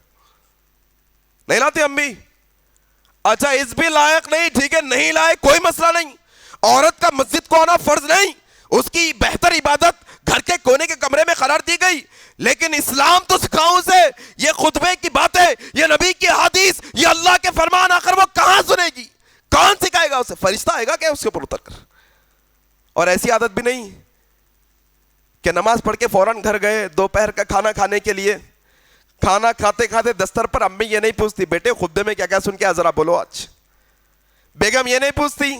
نہیں لاتے ہم بھی. اچھا اس بھی لائق نہیں, ٹھیک ہے نہیں لائق, کوئی مسئلہ نہیں. عورت کا مسجد کو آنا فرض نہیں, اس کی بہتر عبادت گھر کے کونے کے کمرے میں قرار دی گئی. لیکن اسلام تو سکھاؤں سے, یہ خطبے کی باتیں, یہ نبی کی حدیث, یہ اللہ کے فرمان, آخر وہ کہاں سنے گی, کون سکھائے گا اسے؟ فرشتہ آئے گا کیا اس کے اوپر اتر کر؟ اور ایسی عادت بھی نہیں کہ نماز پڑھ کے فوراً گھر گئے, دوپہر کا کھانا کھانے کے لیے, کھانا کھاتے کھاتے دستر پر امی یہ نہیں پوچھتی بیٹے خطبے میں کیا کیا سن کے ذرا بولو آج. بیگم یہ نہیں پوچھتی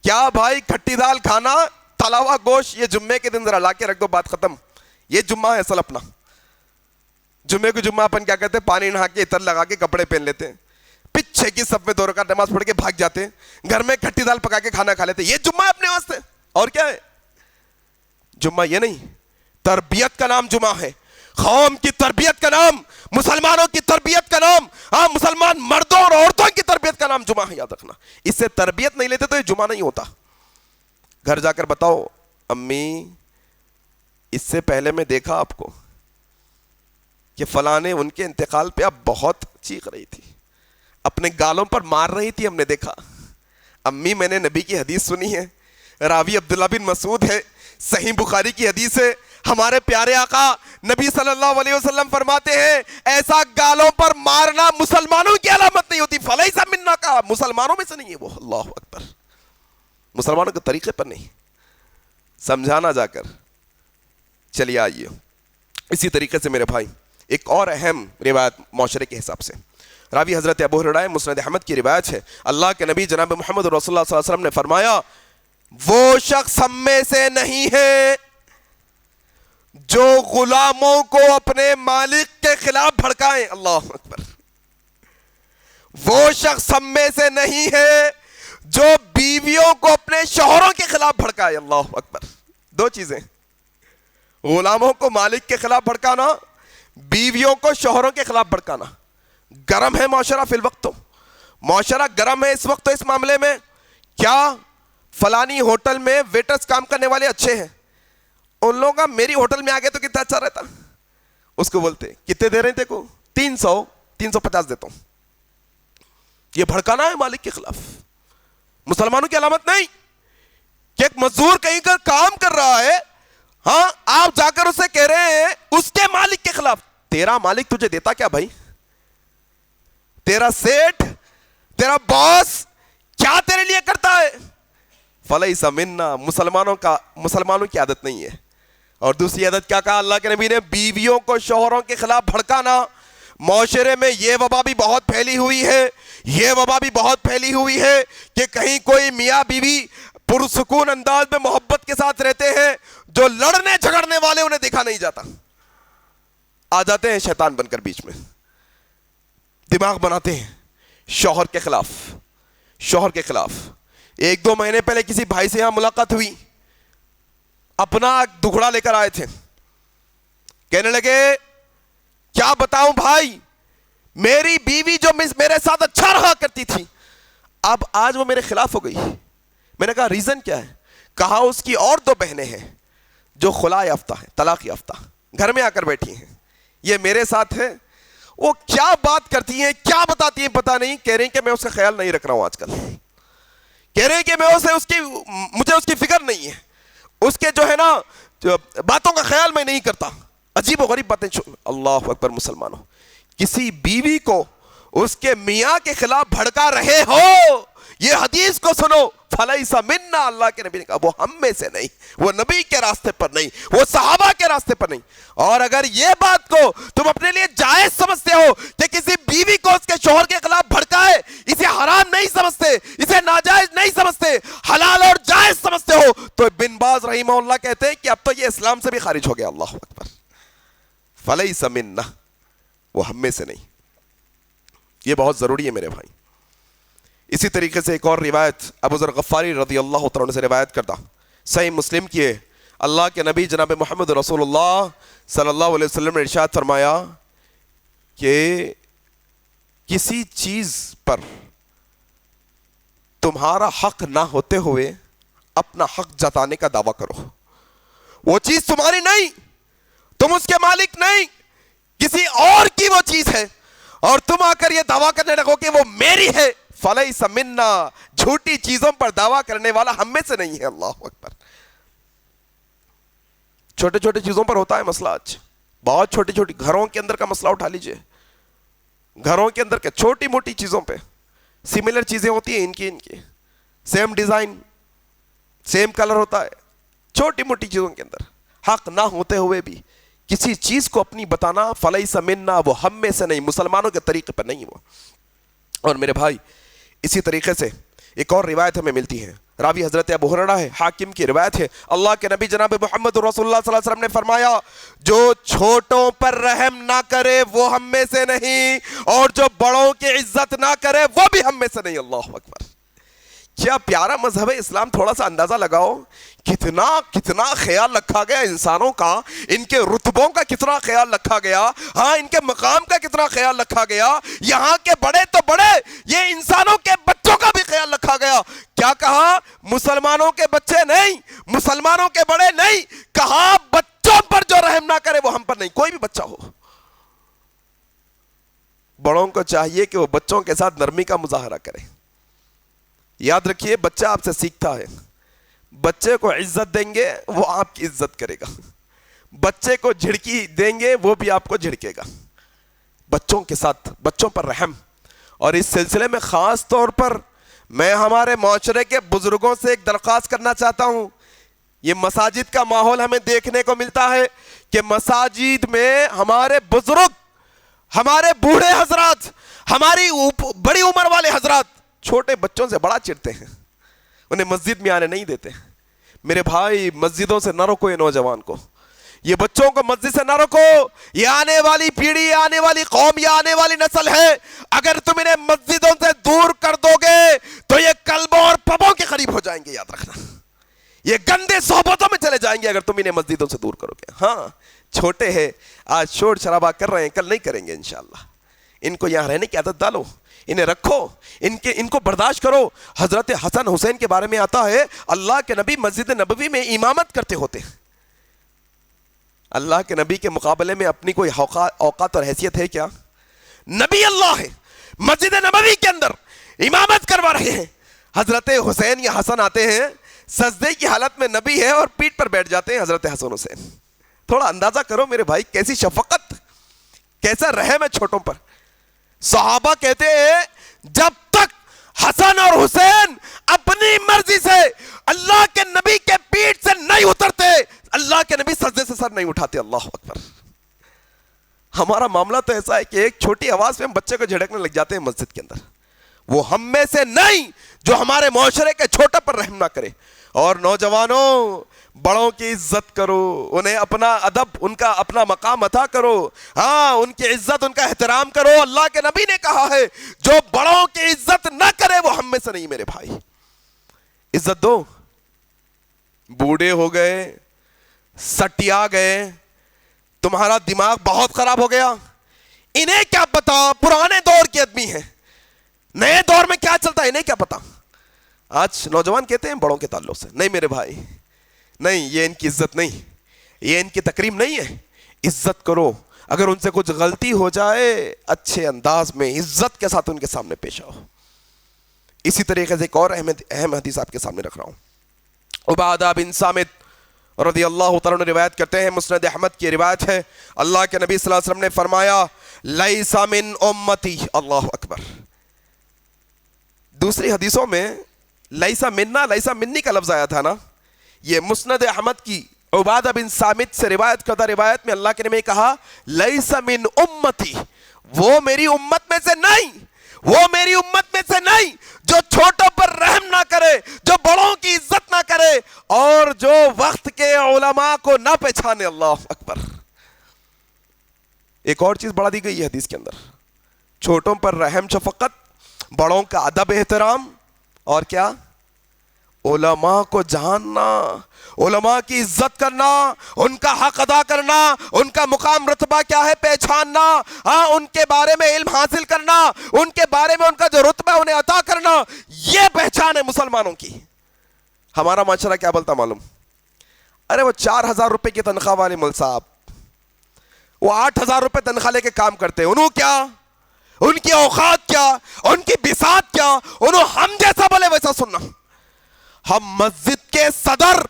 کیا بھائی کھٹی دال کھانا, تلا ہوا گوشت یہ جمعے کے دن ذرا لا کے رکھ دو, بات ختم. یہ جمعہ ہے اصل اپنا. جمعے کو جمعہ اپن کیا کہتے ہیں, پانی نہا کے عطر لگا کے کپڑے پہن لیتے ہیں, پیچھے کی صف میں 2 رکعت نماز پڑھ کے بھاگ جاتے ہیں, گھر میں کھٹی دال پکا کے کھانا کھا لیتے. یہ جمعہ ہے اپنے واسطے, اور کیا ہے جمعہ؟ یہ نہیں. تربیت کا نام جمعہ ہے, قوم کی تربیت کا نام, مسلمانوں کی تربیت کا نام, ہاں مسلمان مردوں اور عورتوں کی تربیت کا نام جمعہ ہے, یاد رکھنا. اس سے تربیت نہیں لیتے تو یہ جمعہ نہیں ہوتا. گھر جا کر بتاؤ امی اس سے پہلے میں دیکھا آپ کو کہ فلاں نے ان کے انتقال پہ اب بہت چیخ رہی تھی, اپنے گالوں پر مار رہی تھی, ہم نے دیکھا. امی میں نے نبی کی حدیث سنی ہے, راوی عبداللہ بن مسعود ہے, صحیح بخاری کی حدیث ہے. ہمارے پیارے آقا نبی صلی اللہ علیہ وسلم فرماتے ہیں ایسا گالوں پر مارنا مسلمانوں کی علامت نہیں ہوتی. فلیس منا کا, مسلمانوں میں سے نہیں ہے وہ. اللہ اکبر, مسلمانوں کے طریقے پر نہیں. سمجھانا جا کر. چلیے آئیے اسی طریقے سے میرے بھائی ایک اور اہم روایت معاشرے کے حساب سے, راوی حضرت ابو ہریرہ, مسند احمد کی روایت ہے. اللہ کے نبی جناب محمد رسول اللہ صلی اللہ علیہ وسلم نے فرمایا وہ شخص ہم میں سے نہیں ہے جو غلاموں کو اپنے مالک کے خلاف بھڑکائیں. اللہ اکبر. وہ شخص ہم میں سے نہیں ہے جو بیویوں کو اپنے شوہروں کے خلاف بھڑکائے. اللہ اکبر. 2 چیزیں, غلاموں کو مالک کے خلاف بھڑکانا, بیویوں کو شوہروں کے خلاف بھڑکانا. گرم ہے معاشرہ فی الوقت, تو معاشرہ گرم ہے اس وقت. تو اس معاملے میں کیا فلانی ہوٹل میں ویٹرز کام کرنے والے اچھے ہیں, ان لوگوں کا میری ہوٹل میں آ گئے تو کتنا اچھا رہتا. اس کو بولتے کتنے دے رہے ہیں کو, 350 دیتا ہوں. یہ بھڑکانا ہے مالک کے خلاف, مسلمانوں کی علامت نہیں. کہ ایک مزدور کہیں کا کام کر رہا ہے، ہاں آپ جا کر اسے کہہ رہے ہیں اس کے مالک کے خلاف، تیرا مالک تجھے دیتا کیا بھائی؟ تیرا سیٹ، تیرا باس کیا تیرے لیے کرتا ہے؟ فلیس منا، مسلمانوں کی عادت نہیں ہے۔ اور دوسری عادت کیا کہا اللہ کے نبی نے؟ بیویوں کو شوہروں کے خلاف بھڑکانا۔ معاشرے میں یہ وبا بھی بہت پھیلی ہوئی ہے، یہ وبا بھی بہت پھیلی ہوئی ہے کہ کہیں کوئی میاں بیوی پرسکون انداز میں محبت کے ساتھ رہتے ہیں، جو لڑنے جھگڑنے والے انہیں دیکھا نہیں جاتا، آ جاتے ہیں شیطان بن کر بیچ میں، دماغ بناتے ہیں شوہر کے خلاف، شوہر کے خلاف۔ ایک دو مہینے پہلے کسی بھائی سے یہاں ملاقات ہوئی، اپنا دکھڑا لے کر آئے تھے، کہنے لگے کیا بتاؤں بھائی، میری بیوی جو میرے ساتھ اچھا رہا کرتی تھی، اب آج وہ میرے خلاف ہو گئی۔ میں نے کہا ریزن کیا ہے؟ کہا اس کی اور دو بہنیں ہیں جو خلا یافتہ ہیں، طلاق یافتہ، گھر میں آ کر بیٹھی ہیں، یہ میرے ساتھ ہے، وہ کیا بات کرتی ہیں، کیا بتاتی ہیں پتہ نہیں، کہہ رہی ہیں کہ میں اس کا خیال نہیں رکھ رہا ہوں آج کل، کہہ رہے ہیں کہ مجھے اس کی فکر نہیں ہے، اس کے جو ہے نا باتوں کا خیال میں نہیں کرتا۔ عجیب و غریب باتیں۔ اللہ اکبر مسلمانوں، کسی بیوی کو اس کے میاں کے خلاف بھڑکا رہے ہو، یہ حدیث کو سنو، فلیس منا، اللہ کے نبی نے کہا وہ ہم میں سے نہیں، وہ نبی کے راستے پر نہیں، وہ صحابہ کے راستے پر نہیں۔ اور اگر یہ بات کو تم اپنے لیے جائز سمجھتے ہو کہ کسی بیوی کو اس کے شوہر کے خلاف بھڑکائے، اسے حرام نہیں سمجھتے، اسے ناجائز نہیں سمجھتے، حلال اور جائز سمجھتے ہو، تو بن باز رحمہ اللہ کہتے ہیں کہ اب تو یہ اسلام سے بھی خارج ہو گیا۔ اللہ اکبر، فلیس منا، وہ ہم میں سے نہیں۔ یہ بہت ضروری ہے میرے بھائی۔ اسی طریقے سے ایک اور روایت ابو ذر غفاری رضی اللہ تعالیٰ عنہ سے روایت کرتا، صحیح مسلم کی ہے، اللہ کے نبی جناب محمد رسول اللہ صلی اللہ علیہ وسلم نے ارشاد فرمایا کہ کسی چیز پر تمہارا حق نہ ہوتے ہوئے اپنا حق جتانے کا دعویٰ کرو، وہ چیز تمہاری نہیں، تم اس کے مالک نہیں، کسی اور کی وہ چیز ہے، اور تم آ کر یہ دعویٰ کرنے لگو کہ وہ میری ہے، فلیس منا، جھوٹی چیزوں پر دعویٰ کرنے والا ہم میں سے نہیں ہے۔ اللہ اکبر۔ چھوٹے چھوٹے چیزوں پر ہوتا ہے مسئلہ آج، بہت چھوٹی چھوٹی، گھروں کے اندر کا مسئلہ اٹھا لیجئے، گھروں کے اندر کے چھوٹی موٹی چیزوں پہ سملر چیزیں ہوتی ہیں، ان کی سیم ڈیزائن، سیم کلر ہوتا ہے، چھوٹی موٹی چیزوں کے اندر حق نہ ہوتے ہوئے بھی کسی چیز کو اپنی بتانا، فلیس منا، وہ ہم میں سے نہیں، مسلمانوں کے طریقے پر نہیں وہ۔ اور میرے بھائی اسی طریقے سے ایک اور روایت ہمیں ملتی ہے، راوی حضرت ابو ہریرہ ہے، حاکم کی روایت ہے، اللہ کے نبی جناب محمد رسول اللہ صلی اللہ علیہ وسلم نے فرمایا جو چھوٹوں پر رحم نہ کرے وہ ہم میں سے نہیں، اور جو بڑوں کی عزت نہ کرے وہ بھی ہم میں سے نہیں۔ اللہ اکبر۔ کیا پیارا مذہب اسلام، تھوڑا سا اندازہ لگاؤ کتنا خیال رکھا گیا انسانوں کا، ان کے رتبوں کا کتنا خیال رکھا گیا، ہاں ان کے مقام کا کتنا خیال رکھا گیا، یہاں کے بڑے تو بڑے، یہ انسانوں کے بچوں کا بھی خیال رکھا گیا۔ کیا کہا؟ مسلمانوں کے بچے نہیں، مسلمانوں کے بڑے نہیں، کہا بچوں پر جو رحم نہ کرے وہ ہم پر نہیں، کوئی بھی بچہ ہو۔ بڑوں کو چاہیے کہ وہ بچوں کے ساتھ نرمی کا مظاہرہ کرے۔ یاد رکھیے بچہ آپ سے سیکھتا ہے، بچے کو عزت دیں گے وہ آپ کی عزت کرے گا، بچے کو جھڑکی دیں گے وہ بھی آپ کو جھڑکے گا۔ بچوں کے ساتھ، بچوں پر رحم۔ اور اس سلسلے میں خاص طور پر میں ہمارے معاشرے کے بزرگوں سے ایک درخواست کرنا چاہتا ہوں۔ یہ مساجد کا ماحول ہمیں دیکھنے کو ملتا ہے کہ مساجد میں ہمارے بزرگ، ہمارے بوڑھے حضرات، ہماری بڑی عمر والے حضرات چھوٹے بچوں سے بڑا چڑھتے ہیں، انہیں مسجد میں آنے نہیں دیتے۔ میرے بھائی مسجدوں سے نہ روکو یہ نوجوان کو، یہ بچوں کو مسجد سے نہ روکو، یہ آنے والی پیڑھی، یہ آنے والی قوم، یہ آنے والی نسل ہے، اگر تم انہیں مسجدوں سے دور کر دو گے تو یہ کلبوں اور پبوں کے قریب ہو جائیں گے، یاد رکھنا، یہ گندے صحبتوں میں چلے جائیں گے اگر تم انہیں مسجدوں سے دور کرو گے۔ ہاں چھوٹے ہیں، آج شور شرابہ کر رہے ہیں، کل نہیں کریں گے انشاءاللہ۔ ان کو یہاں رہنے کی عادت ڈالو، انہیں رکھو، ان کو برداشت کرو۔ حضرت حسن حسین کے بارے میں آتا ہے اللہ کے نبی مسجد نبوی میں امامت کرتے ہوتے ہیں۔ اللہ کے نبی کے مقابلے میں اپنی کوئی اوقات اور حیثیت ہے کیا؟ نبی اللہ ہے، مسجد نبوی کے اندر امامت کروا رہے ہیں، حضرت حسین یا حسن آتے ہیں، سجدے کی حالت میں نبی ہے اور پیٹھ پر بیٹھ جاتے ہیں حضرت حسن حسین. تھوڑا اندازہ کرو میرے بھائی, کیسی شفقت, کیسا رحم ہے چھوٹوں پر. صحابہ کہتے ہیں جب تک حسن اور حسین اپنی مرضی سے اللہ کے نبی کے پیٹھ سے نہیں اترتے, اللہ کے نبی سجدے سے سر نہیں اٹھاتے. اللہ اکبر. ہمارا معاملہ تو ایسا ہے کہ ایک چھوٹی آواز میں ہم بچے کو جھڑکنے لگ جاتے ہیں مسجد کے اندر. وہ ہم میں سے نہیں جو ہمارے معاشرے کے چھوٹے پر رحم نہ کرے. اور نوجوانوں, بڑوں کی عزت کرو, انہیں اپنا ادب, ان کا اپنا مقام عطا کرو. ہاں, ان کی عزت, ان کا احترام کرو. اللہ کے نبی نے کہا ہے جو بڑوں کی عزت نہ کرے وہ ہم میں سے نہیں. میرے بھائی, عزت دو. بوڑھے ہو گئے, سٹیا گئے, تمہارا دماغ بہت خراب ہو گیا, انہیں کیا پتا پرانے دور کے آدمی ہیں, نئے دور میں کیا چلتا ہے انہیں کیا پتا. آج نوجوان کہتے ہیں بڑوں کے تعلق سے. نہیں میرے بھائی, نہیں, یہ ان کی عزت نہیں, یہ ان کی تکریم نہیں ہے. عزت کرو. اگر ان سے کچھ غلطی ہو جائے اچھے انداز میں عزت کے ساتھ ان کے سامنے پیش آؤ. اسی طریقے سے ایک اور اہم حدیث آپ کے سامنے رکھ رہا ہوں. عبادہ بن صامت رضی اللہ تعالیٰ نے روایت کرتے ہیں, مسند احمد کی روایت ہے, اللہ کے نبی صلی اللہ علیہ وسلم نے فرمایا لیس من امتی. اللہ اکبر. دوسری حدیثوں میں لیسا منا, لیسا منی کا لفظ آیا تھا نا. یہ مسند احمد کی عبادہ بن صامت سے روایت کردہ روایت میں اللہ کے نبی نے کہا لیسا من امتی, وہ میری امت میں سے نہیں, وہ میری امت میں سے نہیں جو چھوٹوں پر رحم نہ کرے, جو بڑوں کی عزت نہ کرے, اور جو وقت کے علماء کو نہ پہچانے. اللہ اکبر. ایک اور چیز بڑھا دی گئی ہے حدیث کے اندر, چھوٹوں پر رحم شفقت, بڑوں کا ادب احترام, اور کیا, علماء کو جاننا, علماء کی عزت کرنا, ان کا حق ادا کرنا, ان کا مقام رتبہ کیا ہے پہچاننا, ہاں ان کے بارے میں علم حاصل کرنا, ان کے بارے میں ان کا جو رتبہ انہیں عطا کرنا, یہ پہچان ہے مسلمانوں کی. ہمارا معاشرہ کیا بولتا معلوم, ارے وہ 4,000 روپے کی تنخواہ والے مول صاحب, وہ 8,000 روپے تنخواہ لے کے کام کرتے ہیں, انہوں کیا, ان کی اوقات کیا, ان کی بساط کیا, انہوں ہم جیسا بولے ویسا سننا. ہم مسجد کے صدر,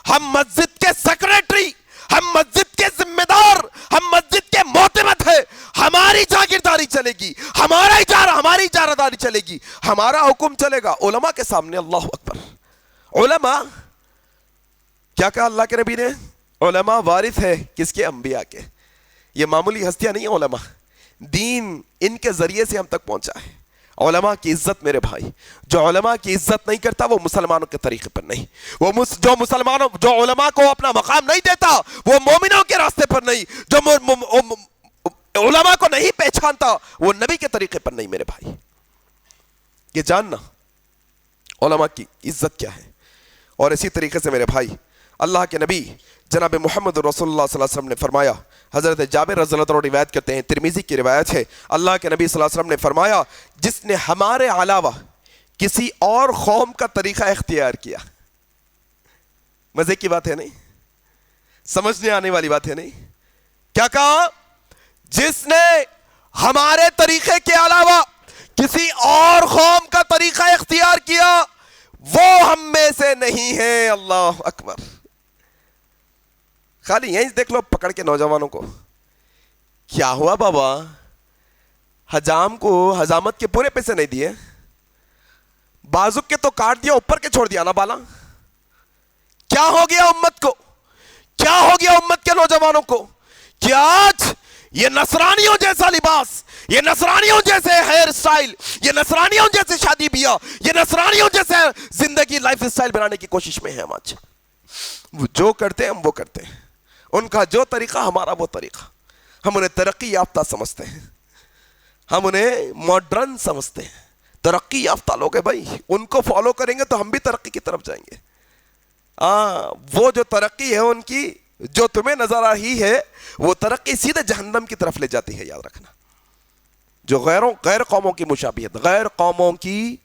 ہم مسجد کے سیکریٹری, ہم مسجد کے ذمہ دار, ہم مسجد کے معتمد ہیں. ہماری جاگیرداری چلے گی, ہماری اجارہ داری چلے گی, ہمارا حکم چلے گا علماء کے سامنے. اللہ اکبر. علماء کیا کہا اللہ کے نبی نے, علماء وارث ہے کس کے, انبیاء کے. یہ معمولی ہستیاں نہیں ہیں علماء, دین ان کے ذریعے سے ہم تک پہنچا ہے. علماء کی عزت میرے بھائی, جو علماء کی عزت نہیں کرتا وہ مسلمانوں کے طریقے پر نہیں, وہ جو علماء کو اپنا مقام نہیں دیتا وہ مومنوں کے راستے پر نہیں, جو علماء کو نہیں پہچانتا وہ نبی کے طریقے پر نہیں. میرے بھائی, یہ جاننا علماء کی عزت کیا ہے. اور اسی طریقے سے میرے بھائی, اللہ کے نبی جناب محمد رسول اللہ صلی اللہ علیہ وسلم نے فرمایا, حضرت جابر رضی اللہ عنہ روایت کرتے ہیں, ترمذی کی روایت ہے, اللہ کے نبی صلی اللہ علیہ وسلم نے فرمایا جس نے ہمارے علاوہ کسی اور قوم کا طریقہ اختیار کیا. مزے کی بات ہے نہیں, سمجھنے آنے والی بات ہے نہیں. کیا کہا, جس نے ہمارے طریقے کے علاوہ کسی اور قوم کا طریقہ اختیار کیا وہ ہم میں سے نہیں ہے. اللہ اکبر. خالی یہیں دیکھ لو پکڑ کے نوجوانوں کو, کیا ہوا بابا, حجام کو حجامت کے پورے پیسے نہیں دیے, بازو کے تو کاٹ دیا, اوپر کے چھوڑ دیا نا بالا. کیا ہو گیا امت کو, کیا ہو گیا امت کے نوجوانوں کو, کہ آج یہ نصرانیوں جیسا لباس, یہ نصرانیوں جیسے ہیئر سٹائل, یہ نصرانیوں جیسے شادی بیاہ, یہ نصرانیوں جیسے زندگی لائف سٹائل بنانے کی کوشش میں ہیں ہم آج. وہ جو کرتے ہیں ہم وہ کرتے ہیں, ان کا جو طریقہ ہمارا وہ طریقہ. ہم انہیں ترقی یافتہ سمجھتے ہیں, ہم انہیں ماڈرن سمجھتے ہیں. ترقی یافتہ لوگ ہیں بھائی, ان کو فالو کریں گے تو ہم بھی ترقی کی طرف جائیں گے. وہ جو ترقی ہے ان کی, جو تمہیں نظر آئی ہے وہ ترقی سیدھے جہنم کی طرف لے جاتی ہے. یاد رکھنا, جو غیر قوموں کی مشابہت, غیر قوموں کی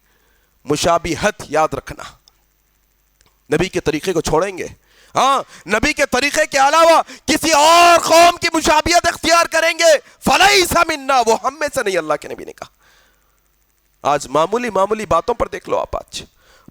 مشابہت یاد رکھنا. نبی کے طریقے کو چھوڑیں گے, ہاں نبی کے طریقے کے علاوہ کسی اور قوم کی مشابہت اختیار کریں گے, فلیس منا, وہ ہم میں سے نہیں. اللہ کے نبی نے کہا. آج معمولی باتوں پر دیکھ لو آپ, آج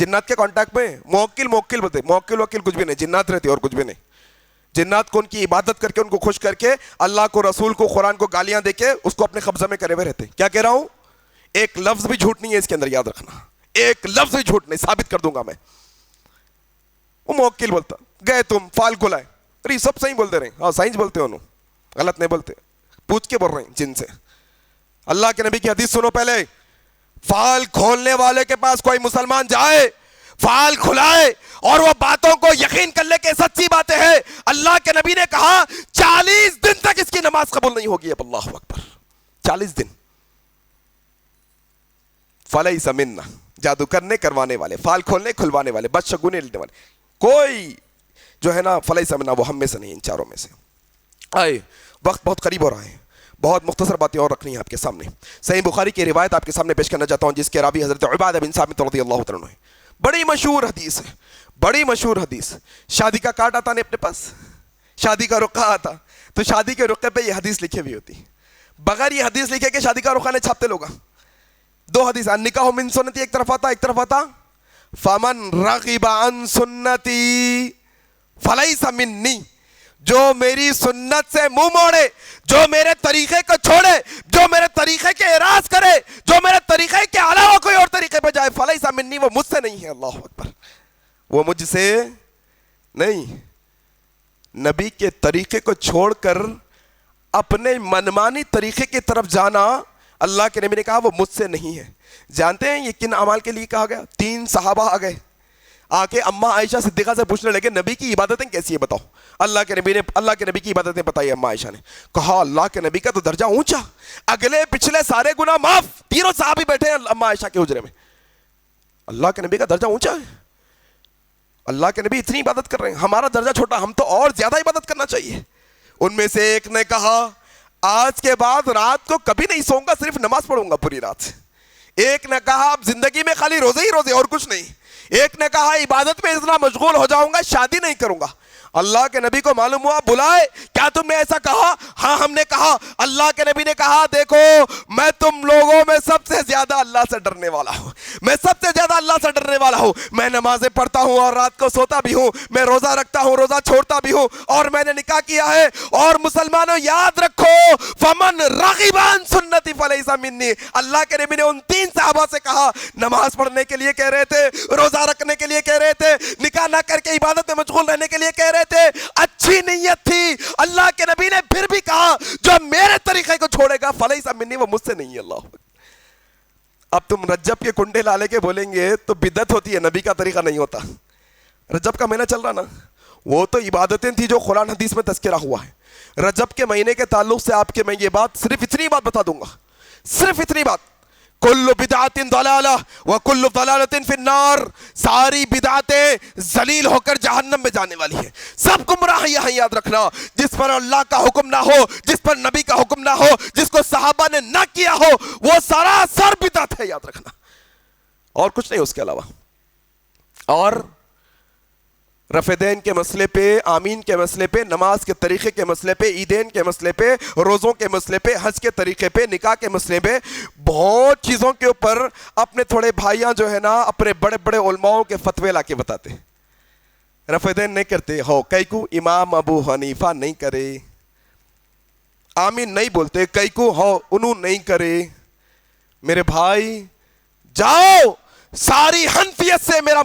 جنات کے کانٹیکٹ میں موکل بولتے، موکل وکیل کچھ بھی نہیں، جنات رہتے اور کچھ بھی نہیں. جنات کو ان کی عبادت کر کے، ان کو خوش کر کے، اللہ کو، رسول کو، قرآن کو گالیاں دے کے اس کو اپنے قبضہ میں کرے ہوئے رہتے. کیا کہہ رہا ہوں؟ ایک لفظ بھی جھوٹ نہیں ہے اس کے اندر، یاد رکھنا، ایک لفظ بھی جھوٹ نہیں، ثابت کر دوں گا میں. وہ موکل بولتا، گئے تم فال کھلائے، ارے سب صحیح بولتے رہے، ہاں سائنس بولتے انہوں، غلط نہیں بولتے، پوچھ کے بول رہے ہیں جن سے. اللہ کے نبی کی حدیث سنو پہلے. فال کھولنے والے کے پاس کوئی مسلمان جائے، فال کھلائے اور وہ باتوں کو یقین کر لے کہ سچی باتیں ہیں، اللہ کے نبی نے کہا 40 دن تک اس کی نماز قبول نہیں ہوگی. اب اللہ اکبر، 40 دن. فلیس منا، جادو کرنے کروانے والے، فال کھولنے کھلوانے والے، بدشگونی لینے والے، کوئی جو ہے نا فلیس منا، وہ ہم میں سے نہیں، ان چاروں میں سے. آئے وقت بہت قریب ہو رہا ہے، بہت مختصر باتیں اور رکھنی ہیں آپ کے سامنے. صحیح بخاری کی روایت آپ کے سامنے پیش کرنا چاہتا ہوں، جس کے راوی حضرت عبادہ بن صامت رضی اللہ تعالیٰ عنہ ہے. بڑی مشہور حدیث ہے، بڑی مشہور حدیث. شادی کا کارڈ آتا نہیں اپنے پاس، شادی کا رقعہ آتا، تو شادی کے رقعے پہ یہ حدیث لکھی ہوئی ہوتی. بغیر یہ حدیث لکھے کہ شادی کا رقعہ نہیں چھاپتے لوگ. دو حدیث، نکاح من سنتی ایک طرف آتا، فمن رغب عن سنتی فلیس منی، جو میری سنت سے منہ موڑے، جو میرے طریقے کو چھوڑے، جو میرے طریقے کے اعراض کرے، جو میرے طریقے کے علاوہ کوئی اور طریقے پہ جائے، فلیس منی، وہ مجھ سے نہیں ہے. اللہ اکبر، وہ مجھ سے نہیں. نبی کے طریقے کو چھوڑ کر اپنے منمانی طریقے کی طرف جانا، اللہ کے نبی نے کہا وہ مجھ سے نہیں ہے. جانتے ہیں یہ کن اعمال کے لیے کہا گیا؟ 3 صحابہ آ گئے، آ کے اماں عائشہ صدیقہ سے پوچھنے لگے نبی کی عبادتیں کیسی ہے بتاؤ. اللہ کے نبی کی عبادتیں بتائی. اماں عائشہ نے کہا اللہ کے نبی کا تو درجہ اونچا، اگلے پچھلے سارے گناہ معاف. تینوں صحابی بیٹھے ہیں اماں عائشہ کے حجرے میں، اللہ کے نبی کا درجہ اونچا ہے، اللہ کے نبی اتنی عبادت کر رہے ہیں، ہمارا درجہ چھوٹا، ہم تو اور زیادہ عبادت کرنا چاہیے. ان میں سے ایک نے کہا آج کے بعد رات کو کبھی نہیں سوؤں گا، صرف نماز پڑھوں گا پوری رات. ایک نے کہا اب زندگی میں خالی روزے ہی روزے اور کچھ نہیں. ایک نے کہا عبادت میں اتنا مشغول ہو جاؤں گا شادی نہیں کروں گا. اللہ کے نبی کو معلوم ہوا، بلائے کیا تم نے ایسا کہا؟ ہاں ہم نے کہا. اللہ کے نبی نے کہا دیکھو میں تم لوگوں میں سب سے زیادہ اللہ سے ڈرنے والا ہوں، میں سب سے زیادہ اللہ سے ڈرنے والا ہوں. میں نمازیں پڑھتا ہوں اور رات کو سوتا بھی ہوں، میں روزہ رکھتا ہوں، روزہ چھوڑتا بھی ہوں، اور میں نے نکاح کیا ہے. اور مسلمانوں یاد رکھو فمن رغب عن سنتی فلیس منی. اللہ کے نبی نے ان 3 صحابہ سے کہا، نماز پڑھنے کے لیے کہہ رہے تھے، روزہ رکھنے کے لیے کہہ رہے تھے، نکاح نہ کر کے عبادت میں مشغول رہنے کے لیے کہہ رہے تھے، اچھی نیت تھی. اللہ کے نبی نے پھر بھی کہا جو میرے طریقے کو چھوڑے گا فلیس منی، وہ مجھ سے نہیں ہے. اللہ. اب تم رجب کے کنڈے لالے کے بولیں گے تو بدعت ہوتی ہے، نبی کا طریقہ نہیں ہوتا. رجب کا مہینہ چل رہا نا، وہ تو عبادتیں تھی جو قرآن حدیث میں تذکرہ ہوا ہے. رجب کے مہینے کے تعلق سے آپ کے میں یہ بات، صرف اتنی بات بتا دوں گا، صرف اتنی بات، کل بدعت ضلالہ وکل ضلالۃ فی النار. ساری بدعتیں ذلیل ہو کر جہنم میں جانے والی ہیں، سب گمراہیاں ہیں. یاد رکھنا، جس پر اللہ کا حکم نہ ہو، جس پر نبی کا حکم نہ ہو، جس کو صحابہ نے نہ کیا ہو، وہ سراسر بدعت ہے. یاد رکھنا، اور کچھ نہیں اس کے علاوہ. اور رفع دین کے مسئلے پہ، آمین کے مسئلے پہ، نماز کے طریقے کے مسئلے پہ، عیدین کے مسئلے پہ، روزوں کے مسئلے پہ، حج کے طریقے پہ، نکاح کے مسئلے پہ، بہت چیزوں کے اوپر اپنے تھوڑے بھائیاں جو ہے نا اپنے بڑے بڑے علماؤں کے فتوے لا کے بتاتے. رفع دین نہیں کرتے ہو کئی کو امام ابو حنیفہ نہیں کرے، آمین نہیں بولتے کئی کو ہو انہوں نہیں کرے. میرے بھائی جاؤ، ساری حنفیت سے میرا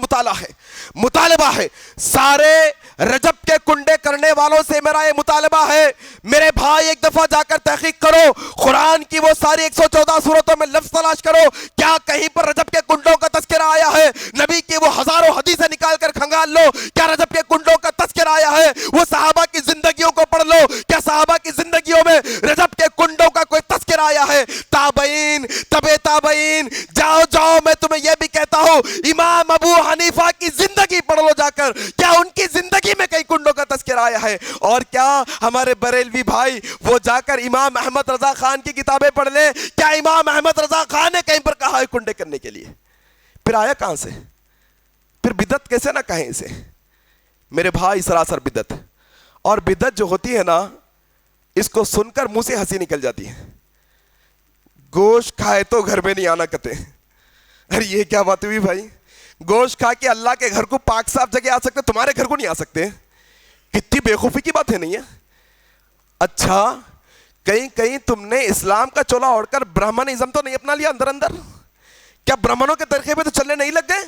مطالبہ ہے، سارے رجب کے کنڈے کرنے والوں سے میرا یہ مطالبہ ہے، میرے بھائی ایک دفعہ جا کر تحقیق کرو، قرآن کی وہ ساری 114 سورتوں میں لفظ تلاش کرو، کیا کہیں پر رجب کے کنڈوں کا تذکرہ آیا ہے؟ نبی کی وہ ہزاروں حدیثیں نکال کر کھنگال لو، کیا رجب کے کنڈوں کا تذکرہ آیا ہے؟ وہ صحابہ کی زندگیوں کو پڑھ لو، کیا صحابہ کی زندگیوں میں رجب کے کنڈوں کا کوئی تذکرہ آیا ہے؟ تابعین، تبع تابعین، جاؤ میں تمہیں یہ بھی کہتا ہوں امام ابو حنیفہ کی زندگی پڑھ لو جا کر، کیا ان کی زندگی میں کئی کنڈوں کا تذکرہ آیا ہے؟ اور کیا ہمارے بریلوی بھائی وہ جا کر امام احمد رضا خان کی کتابیں پڑھ لیں، کیا امام احمد رضا خان نے کہیں پر کہا ہے کنڈے کرنے کے لیے؟ پھر آیا کہاں سے؟ پھر بدعت کیسے نہ کہیں اسے؟ میرے بھائی سراسر بدعت. اور بدعت جو ہوتی ہے نا، اس کو سن کر منہ سے ہنسی نکل جاتی ہے. گوشت کھائے تو گھر میں نہیں آنا کہتے ہیں. ارے یہ کیا بات ہوئی بھائی؟ گوشت کھا کے اللہ کے گھر کو پاک صاف جگہ آ سکتے, تمہارے گھر کو نہیں آ سکتے. کتنی بیوقوفی کی بات ہے نہیں ہے؟ اچھا کہیں کہیں تم نے اسلام کا چولا اوڑھ کر برہمنزم تو نہیں اپنا لیا اندر اندر؟ کیا برہمنوں کے طریقے پہ تو چلنے نہیں لگ گئے؟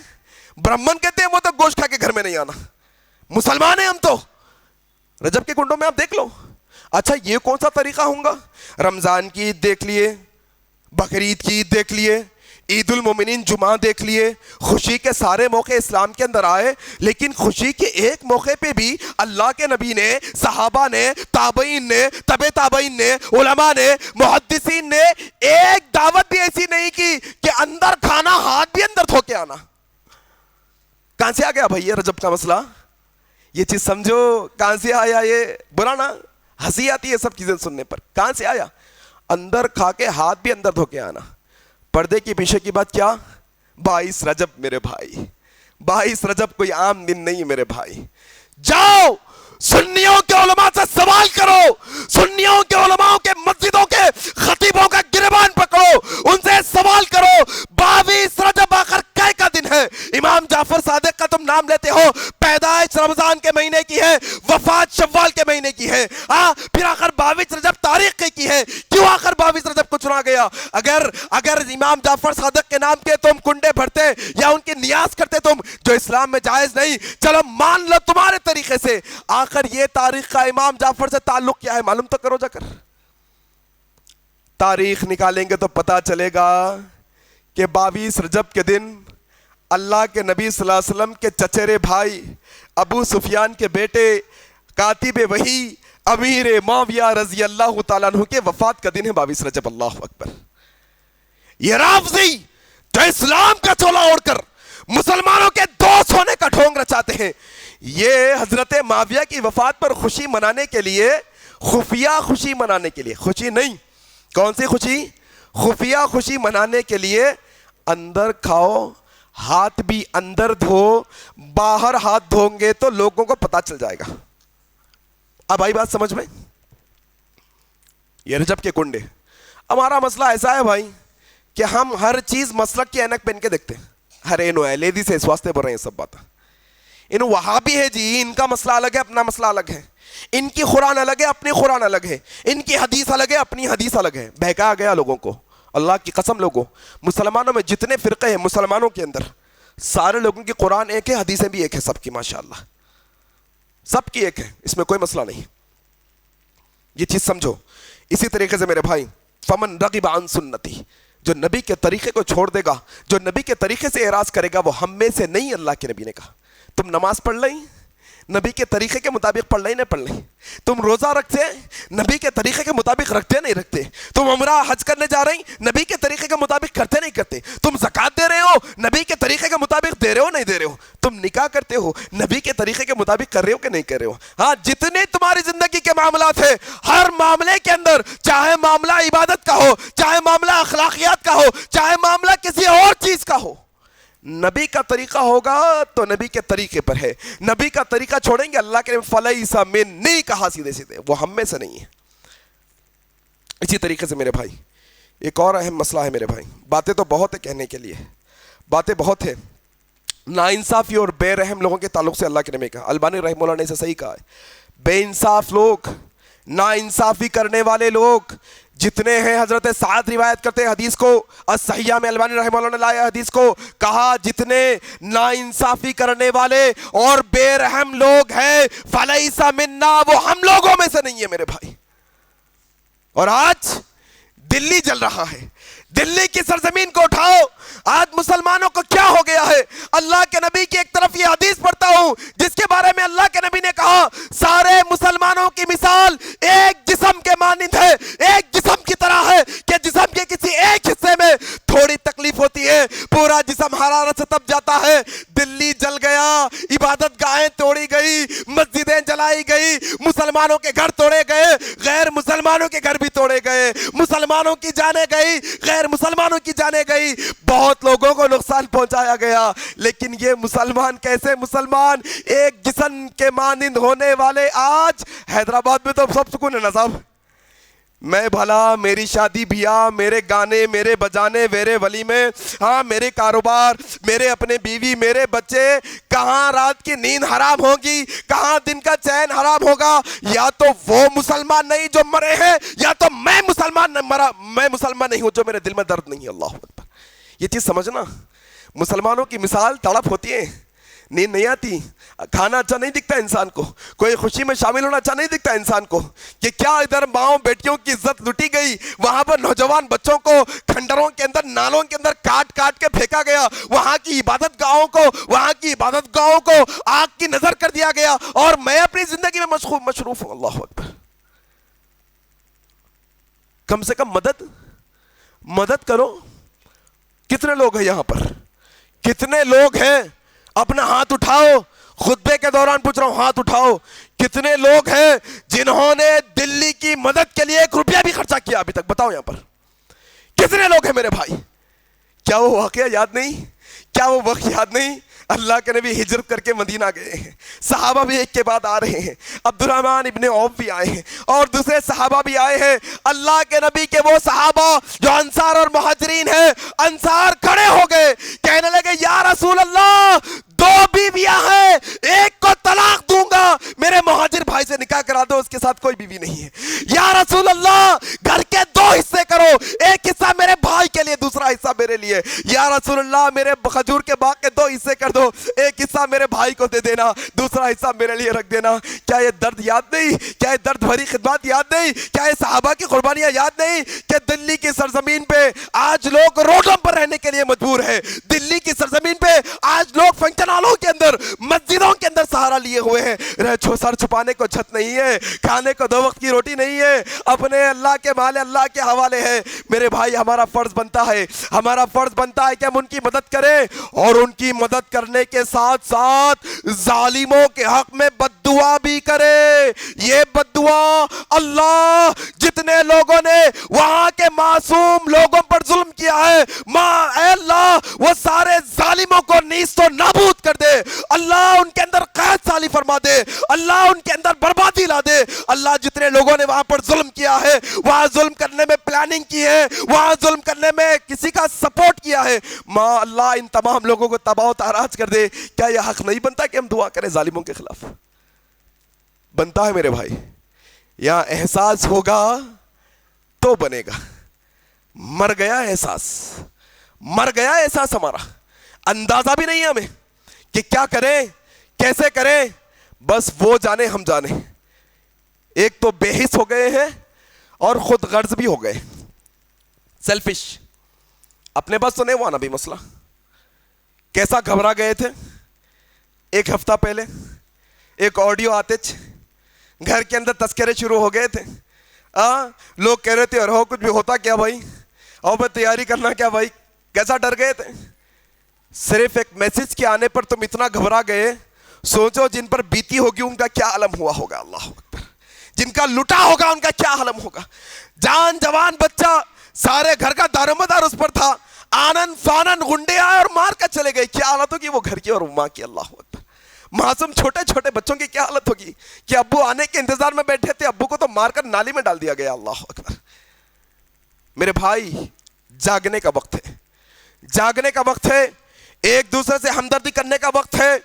برہمن کہتے ہیں وہ تو گوشت کھا کے گھر میں نہیں آنا, مسلمان ہیں ہم تو. رجب کے کنڈوں میں آپ دیکھ لو. اچھا یہ کون سا طریقہ ہوگا؟ رمضان کی عید دیکھ لیے, بقرعید کی عید دیکھ لیے, عید المومنین جمعہ دیکھ لیے, خوشی کے سارے موقع اسلام کے اندر آئے, لیکن خوشی کے ایک موقع پہ بھی اللہ کے نبی نے, صحابہ نے, تابعین نے, تبع تابعین نے, علماء نے, محدثین نے ایک دعوت بھی ایسی نہیں کی کہ اندر کھانا ہاتھ بھی اندر دھو کے آنا. کہاں سے آ گیا بھائی یہ رجب کا مسئلہ؟ یہ چیز سمجھو کہاں سے آیا. یہ برا نا, ہنسی آتی ہے سب چیزیں سننے پر. کہاں سے آیا؟ اندر کھا کے ہاتھ بھی اندر دھو کے آنا. پردے کے پیچھے کی بات کیا؟ 22 رجب میرے بھائی, 22 رجب کوئی عام دن نہیں میرے بھائی. جاؤ سنیوں کے علماء سے سوال کرو, سنیوں کے علماء کے مسجدوں کے خطیبوں کا گریبان پکڑو, ان سے سوال کرو 22 رجب آخر کئے کا دن ہے؟ امام جعفر صادق کا تم نام لیتے ہو, پیدائش رمضان کے مہینے کی ہے, وفات شوال کے مہینے کی ہے, پھر آخر 22 رجب تاریخ کی ہے, کیوں آخر 22 رجب کو چنا گیا؟ اگر امام جعفر صادق کے نام کے تم کنڈے بھرتے یا ان کی نیاز کرتے تم, جو اسلام میں جائز نہیں, چلو مان لو تمہارے طریقے سے, آخر یہ تاریخ کا امام جعفر سے تعلق کیا ہے معلوم تو کرو جا کر. تاریخ نکالیں گے تو پتا چلے گا کہ 22 رجب کے دن اللہ کے نبی صلی اللہ علیہ وسلم کے چچیرے بھائی ابو سفیان کے بیٹے کاتب وحی امیر معاویہ رضی اللہ تعالیٰ عنہ کے وفات کا دن ہے 22 رجب. اللہ اکبر. یہ رافضی جو اسلام کا چولا اوڑھ کر مسلمانوں کے دوست ہونے کا ڈھونگ رچاتے ہیں, یہ حضرت معاویہ کی وفات پر خوشی منانے کے لیے, خفیہ خوشی منانے کے لیے, خوشی نہیں, کون سی خوشی؟ خفیہ خوشی منانے کے لیے اندر کھاؤ, ہاتھ بھی اندر دھو, باہر ہاتھ دھویں گے تو لوگوں کو پتا چل جائے گا. اب آئی بات سمجھ میں؟ یہ رجب کے کنڈے. ہمارا مسئلہ ایسا ہے بھائی کہ ہم ہر چیز مسلک کی اینک پہن کے دیکھتے ہیں. ارے نو ہے لیڈی سے اس واسطے بول رہے ہیں سب باتیں. انہوں وہابی ہے جی, ان کا مسئلہ الگ ہے, اپنا مسئلہ الگ ہے. ان کی قرآن الگ ہے, اپنی قرآن الگ ہے. ان کی حدیث الگ ہے, اپنی حدیث الگ ہے. بہکا گیا لوگوں کو. اللہ کی قسم لوگوں, مسلمانوں میں جتنے فرقے ہیں مسلمانوں کے اندر, سارے لوگوں کی قرآن ایک ہے, حدیثیں بھی ایک ہے سب کی, ماشاءاللہ سب کی ایک ہے, اس میں کوئی مسئلہ نہیں. یہ چیز سمجھو. اسی طریقے سے میرے بھائی, فمن رغب عن سنتی, جو نبی کے طریقے کو چھوڑ دے گا, جو نبی کے طریقے سے اعراض کرے گا, وہ ہم میں سے نہیں. اللہ کے نبی نے کہا تم نماز پڑھ لیں نبی کے طریقے کے مطابق پڑھ لیں نہیں پڑھ لیں, تم روزہ رکھتے نبی کے طریقے کے مطابق رکھتے نہیں رکھتے, تم عمرہ حج کرنے جا رہے ہیں نبی کے طریقے کے مطابق کرتے نہیں کرتے, تم زکوٰۃ دے رہے ہو نبی کے طریقے کے مطابق دے رہے ہو نہیں دے رہے ہو, تم نکاح کرتے ہو نبی کے طریقے کے مطابق کر رہے ہو کہ نہیں کر رہے ہو. ہاں جتنے تمہاری زندگی کے معاملات ہیں, ہر معاملے کے اندر, چاہے معاملہ عبادت کا ہو, چاہے معاملہ اخلاقیات کا ہو, چاہے معاملہ کسی اور چیز کا ہو, نبی کا طریقہ ہوگا تو نبی کے طریقے پر ہے. نبی کا طریقہ چھوڑیں گے, اللہ کے فلیس منی کہا سیدھے سیدھے, وہ ہم میں سے نہیں ہے. اسی طریقے سے میرے بھائی ایک اور اہم مسئلہ ہے میرے بھائی. باتیں تو بہت ہے کہنے کے لیے, باتیں بہت ہے. ناانصافی اور بے رحم لوگوں کے تعلق سے اللہ کے نبی کہا, البانی رحمہ اللہ نے اسے صحیح کہا ہے, بے انصاف لوگ, ناانصافی کرنے والے لوگ جتنے ہیں, حضرت سعد روایت کرتے ہیں حدیث کو, الصحیحہ میں البانی رحمہ اللہ نے لایا حدیث کو, کہا جتنے ناانصافی کرنے والے اور بے رحم لوگ ہیں فلیس منا, وہ ہم لوگوں میں سے نہیں ہے میرے بھائی. اور آج دلی جل رہا ہے, دلی کی سرزمین کو اٹھاؤ, آج مسلمانوں کو کیا ہو گیا ہے؟ اللہ کے نبی کی ایک طرف یہ حدیث پڑھتا ہوں جس کے بارے میں اللہ کے نبی نے کہا سارے مسلمانوں کی مثال ایک جسم کے مانند ہے, ایک جسم کی طرح ہے کہ جسم کے کسی ایک حصے میں تھوڑی تکلیف ہوتی ہے, پورا جسم حرارت سے تپ جاتا ہے. دلی جل گیا, عبادت گاہیں توڑی گئی, مسجدیں جلائی گئی, مسلمانوں کے گھر توڑے گئے, غیر مسلمانوں کے گھر بھی توڑے گئے, مسلمانوں کی جانیں گئی, غیر مسلمانوں کی جانیں گئی, بہت لوگوں کو نقصان پہنچایا گیا. لیکن یہ مسلمان کیسے مسلمان, ایک جسم کے مانند ہونے والے, آج حیدرآباد میں تو سب سکون ہے نا صاحب, میں بھلا میری شادی بیاہ، میرے گانے، میرے بجانے، میرے ولیمے، ہاں میرے کاروبار، میرے اپنے بیوی، میرے بچے، کہاں رات کی نیند حرام ہوگی، کہاں دن کا چین حرام ہوگا؟ یا تو وہ مسلمان نہیں جو مرے ہیں، یا تو میں مسلمان نہیں ہوں جو میرے دل میں درد نہیں ہے۔ اللہ اکبر۔ یہ چیز سمجھنا، مسلمانوں کی مثال تڑپ ہوتی ہے، نیند نہیں آتی، کھانا اچھا نہیں دکھتا انسان کو، کوئی خوشی میں شامل ہونا اچھا نہیں دکھتا انسان کو، کہ کیا ادھر ماؤں بیٹیوں کی عزت لٹی گئی، وہاں پر نوجوان بچوں کو کھنڈروں کے اندر، نالوں کے اندر کاٹ کاٹ کے پھینکا گیا، وہاں کی عبادت گاہوں کو آگ کی نظر کر دیا گیا، اور میں اپنی زندگی میں مصروف ہوں۔ اللہ اکبر۔ کم سے کم مدد کرو۔ کتنے لوگ ہیں یہاں پر؟ کتنے لوگ ہیں؟ اپنا ہاتھ اٹھاؤ، خطبے کے دوران پوچھ رہا ہوں، ہاتھ اٹھاؤ۔ کتنے لوگ ہیں جنہوں نے دلی کی مدد کے لیے 1 روپیہ بھی خرچہ کیا ابھی تک؟ بتاؤ یہاں پر کتنے لوگ ہیں میرے بھائی؟ کیا وہ واقعہ یاد نہیں؟ کیا وہ وقت یاد نہیں؟ اللہ کے نبی ہجرت کر کے مدینہ گئے ہیں، صحابہ بھی ایک کے بعد آ رہے ہیں، عبدالرحمن ابن عوف بھی آئے ہیں، اور دوسرے صحابہ بھی آئے ہیں۔ اللہ کے نبی کے وہ صحابہ جو انصار اور مہاجرین ہیں، انصار کھڑے ہو گئے، کہنے لگے یا رسول اللہ 2 بیویاں ہیں، ایک کو طلاق دوں گا، میرے مہاجر بھائی سے نکاح کرا دو، اس کے ساتھ کوئی بیوی نہیں ہے۔ یا رسول اللہ گھر کے 2 حصے کرو، ایک حصہ میرے بھائی کے لیے، دوسرا حصہ میرے لیے۔ یا رسول اللہ میرے کھجور کے باغ کے 2 حصے کر دو، ایک حصہ میرے بھائی کو دے دینا، دوسرا حصہ میرے لیے رکھ دینا۔ کیا یہ درد یاد نہیں؟ کیا یہ درد بھری خدمات یاد نہیں؟ کیا یہ صحابہ کی قربانیاں یاد نہیں کہ دلی کی سرزمین پہ آج لوگ روڈوں پر رہنے کے لیے مجبور ہیں؟ دلی کی سرزمین پہ آج لوگ فنکشن ہالوں کے اندر، مسجدوں کے اندر سہارا لیے ہوئے ہیں، سر چھپانے کو چھت نہیں ہے، کھانے کو 2 وقت کی روٹی نہیں ہے، اپنے اللہ کے مال اللہ کے حوالے ہے۔ میرے بھائی ہمارا فرض بنتا ہے کہ ہم ان کی مدد کریں، اور ان کی مدد کرنے کے ساتھ ساتھ ظالموں کے حق میں بد دعا بھی کرے۔ یہ بد دعا اللہ جتنے لوگوں نے وہاں کے معصوم لوگوں پر ظلم کیا ہے، اے اللہ وہ سارے ظالموں کو نیست و نابود کر دے، اللہ ان کے اندر قحط سالی فرما دے، اللہ ان کے اندر بربادی لا دے۔ اللہ جتنے لوگوں نے وہاں پر ظلم کیا ہے، وہاں ظلم کرنے میں پلاننگ کی ہے، وہاں ظلم کرنے میں کسی کا سپورٹ کیا ہے، اللہ ان تمام لوگوں کو تباہ و تاراج کر دے۔ کیا یہ حق نہیں بنتا کہ ہم دعا کریں ظالموں کے خلاف؟ بنتا ہے میرے بھائی۔ یہاں احساس ہوگا تو بنے گا۔ مر گیا احساس ہمارا، اندازہ بھی نہیں ہے ہمیں کہ کیا کریں، کیسے کریں، بس وہ جانے ہم جانے۔ ایک تو بے حس ہو گئے ہیں اور خود غرض بھی ہو گئے، سیلفش۔ اپنے پاس تو نہیں ہوا نا بھی مسئلہ، کیسا گھبرا گئے تھے 1 ہفتہ پہلے، ایک آڈیو آتش، گھر کے اندر تذکرے شروع ہو گئے تھے، لوگ کہہ رہے تھے اور کچھ بھی ہوتا کیا بھائی، اور میں تیاری کرنا کیا بھائی، کیسا ڈر گئے تھے۔ صرف ایک میسج کے آنے پر تم اتنا گھبرا گئے، سوچو جن پر بیتی ہوگی ان کا کیا عالم ہوا ہوگا۔ اللہ اکبر۔ جن کا لٹا ہوگا ان کا کیا عالم ہوگا۔ جان جوان بچہ، سارے گھر کا دار و مدار اس پر تھا، آنن فانن گنڈے آئے اور مار کر چلے گئے۔ کیا حالت ہوگی وہ گھر کی اور ماں کی۔ اللہ اکبر۔ معصوم چھوٹے چھوٹے بچوں کی کیا حالت ہوگی کہ ابو آنے کے انتظار میں بیٹھے تھے، ابو کو تو مار کر نالی میں ڈال دیا گیا۔ اللہ اکبر۔ میرے بھائی جاگنے کا وقت ہے، جاگنے کا وقت ہے، ایک دوسرے سے ہمدردی کرنے کا وقت ہے۔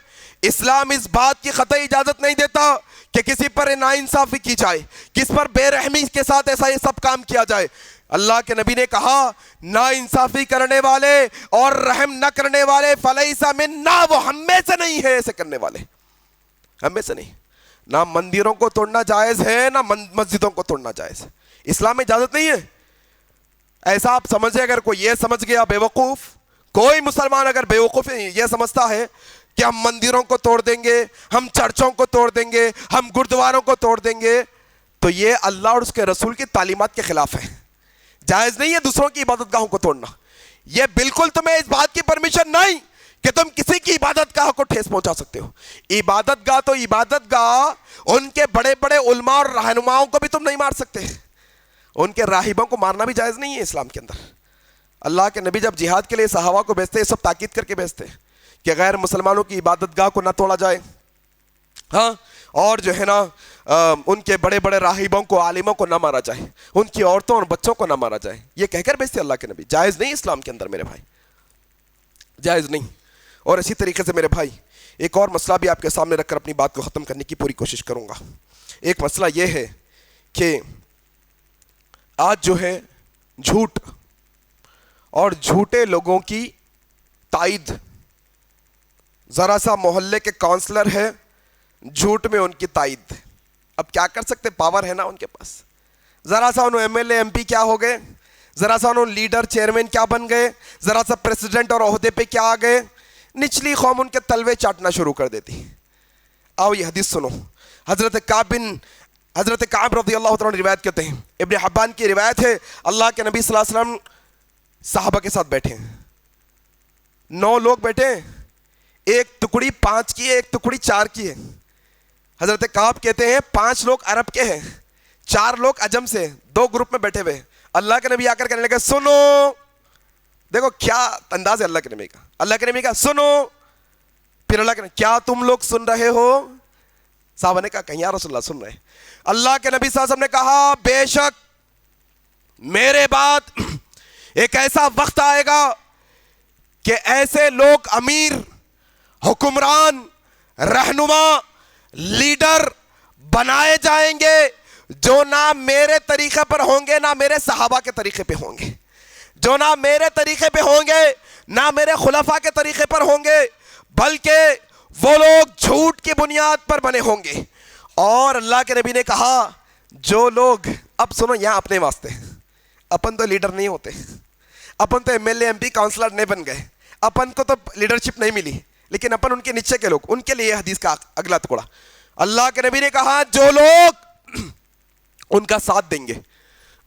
اسلام اس بات کی قطعی اجازت نہیں دیتا کہ کسی پر ناانصافی کی جائے، کس پر بے رحمی کے ساتھ ایسا یہ سب کام کیا جائے۔ اللہ کے نبی نے کہا ناانصافی کرنے والے اور رحم نہ کرنے والے فلیس منا، وہ ہم میں سے نہیں ہے۔ ایسے کرنے والے ہم میں سے نہیں۔ نہ مندروں کو توڑنا جائز ہے، نہ مسجدوں کو توڑنا جائز ہے، اسلام میں اجازت نہیں ہے۔ ایسا آپ سمجھے، اگر کوئی یہ سمجھ گیا بیوقوف، کوئی مسلمان اگر بیوقوف یہ سمجھتا ہے کہ ہم مندروں کو توڑ دیں گے، ہم چرچوں کو توڑ دیں گے، ہم گردواروں کو توڑ دیں گے، تو یہ اللہ اور اس کے رسول کی تعلیمات کے خلاف ہے۔ جائز نہیں ہے دوسروں کی عبادت گاہوں کو توڑنا۔ یہ بالکل تمہیں اس بات کی پرمیشن نہیں کہ تم کسی کی عبادت گاہ کو ٹھیس پہنچا سکتے ہو۔ عبادت گاہ تو عبادت گاہ، ان کے بڑے بڑے علماء اور رہنماؤں کو بھی تم نہیں مار سکتے، ان کے راہبوں کو مارنا بھی جائز نہیں ہے اسلام کے اندر۔ اللہ کے نبی جب جہاد کے لیے صحابہ کو بھیجتے، سب تاکید کر کے بھیجتے کہ غیر مسلمانوں کی عبادت گاہ کو نہ توڑا جائے، ہاں، اور جو ہے نا ان کے بڑے بڑے راہبوں کو، عالموں کو نہ مارا جائے، ان کی عورتوں اور بچوں کو نہ مارا جائے، یہ کہہ کر بھیجتے اللہ کے نبی. جائز نہیں اسلام کے اندر میرے بھائی، جائز نہیں. اور اسی طریقے سے میرے بھائی ایک اور مسئلہ بھی آپ کے سامنے رکھ کر اپنی بات کو ختم کرنے کی پوری کوشش کروں گا. ایک مسئلہ یہ ہے کہ آج جو ہے جھوٹ اور جھوٹے لوگوں کی تائید، ذرا سا محلے کے کونسلر ہے، جھوٹ میں ان کی تائید. اب کیا کر سکتے، پاور ہے نا ان کے پاس. ذرا سا انہوں M L A M P کیا ہو گئے، ذرا سا انہوں لیڈر چیئرمین کیا بن گئے، ذرا سا پریسیڈنٹ اور عہدے پہ کیا آ گئے، نچلی قوم ان کے تلوے چاٹنا شروع کر دیتی. آؤ یہ حدیث سنو. حضرت کعب رضی اللہ تعالیٰ روایت کرتے ہیں، ابن حبان کی روایت ہے، اللہ کے نبی صلی اللہ علیہ وسلم صحابہ کے ساتھ بیٹھے ہیں، 9 لوگ بیٹھے ہیں، ایک ٹکڑی 5 کی ہے، ایک ٹکڑی 4 کی ہے. حضرت کعب کہتے ہیں 5 لوگ عرب کے ہیں، 4 لوگ عجم سے، 2 گروپ میں بیٹھے ہوئے. اللہ کے نبی آ کر کہنے لگے سنو، دیکھو کیا انداز ہے اللہ کے نبی کا. اللہ کے نبی کہا سنو، پھر اللہ کے نبی کیا تم لوگ سن رہے ہو؟ صحابہ نے کہا کہ یا رسول اللہ سن رہے. اللہ کے نبی صلی اللہ علیہ وسلم نے کہا بے شک میرے بعد ایک ایسا وقت آئے گا کہ ایسے لوگ امیر، حکمران، رہنما، لیڈر بنائے جائیں گے جو نہ میرے طریقے پر ہوں گے نہ میرے صحابہ کے طریقے پہ ہوں گے، جو نہ میرے طریقے پہ ہوں گے نہ میرے خلفاء کے طریقے پر ہوں گے، بلکہ وہ لوگ جھوٹ کی بنیاد پر بنے ہوں گے. اور اللہ کے نبی نے کہا جو لوگ، اب سنو یہاں اپنے واسطے، اپن تو لیڈر نہیں ہوتے، اپن تو M L A M P councillor نہیں بن گئے، اپن کو تو لیڈرشپ نہیں ملی، لیکن اپن ان کے نیچے کے لوگ، ان کے لیے حدیث کا اگلا ٹکڑا. اللہ کے نبی نے کہا جو لوگ ان کا ساتھ دیں گے،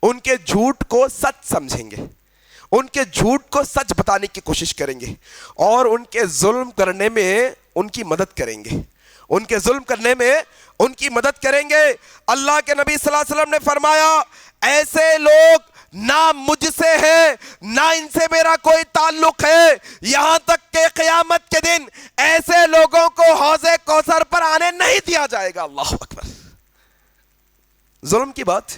ان کے جھوٹ کو سچ سمجھیں گے، ان کے جھوٹ کو سچ بتانے کی کوشش کریں گے، اور ان کے ظلم کرنے میں ان کی مدد کریں گے، ان کے ظلم کرنے میں ان کی مدد کریں گے. اللہ کے نبی صلی اللہ علیہ وسلم نے فرمایا ایسے لوگ نہ مجھ سے ہے نہ ان سے میرا کوئی تعلق ہے، یہاں تک کہ قیامت کے دن ایسے لوگوں کو حوض کوثر پر آنے نہیں دیا جائے گا. اللہ اکبر. ظلم کی بات،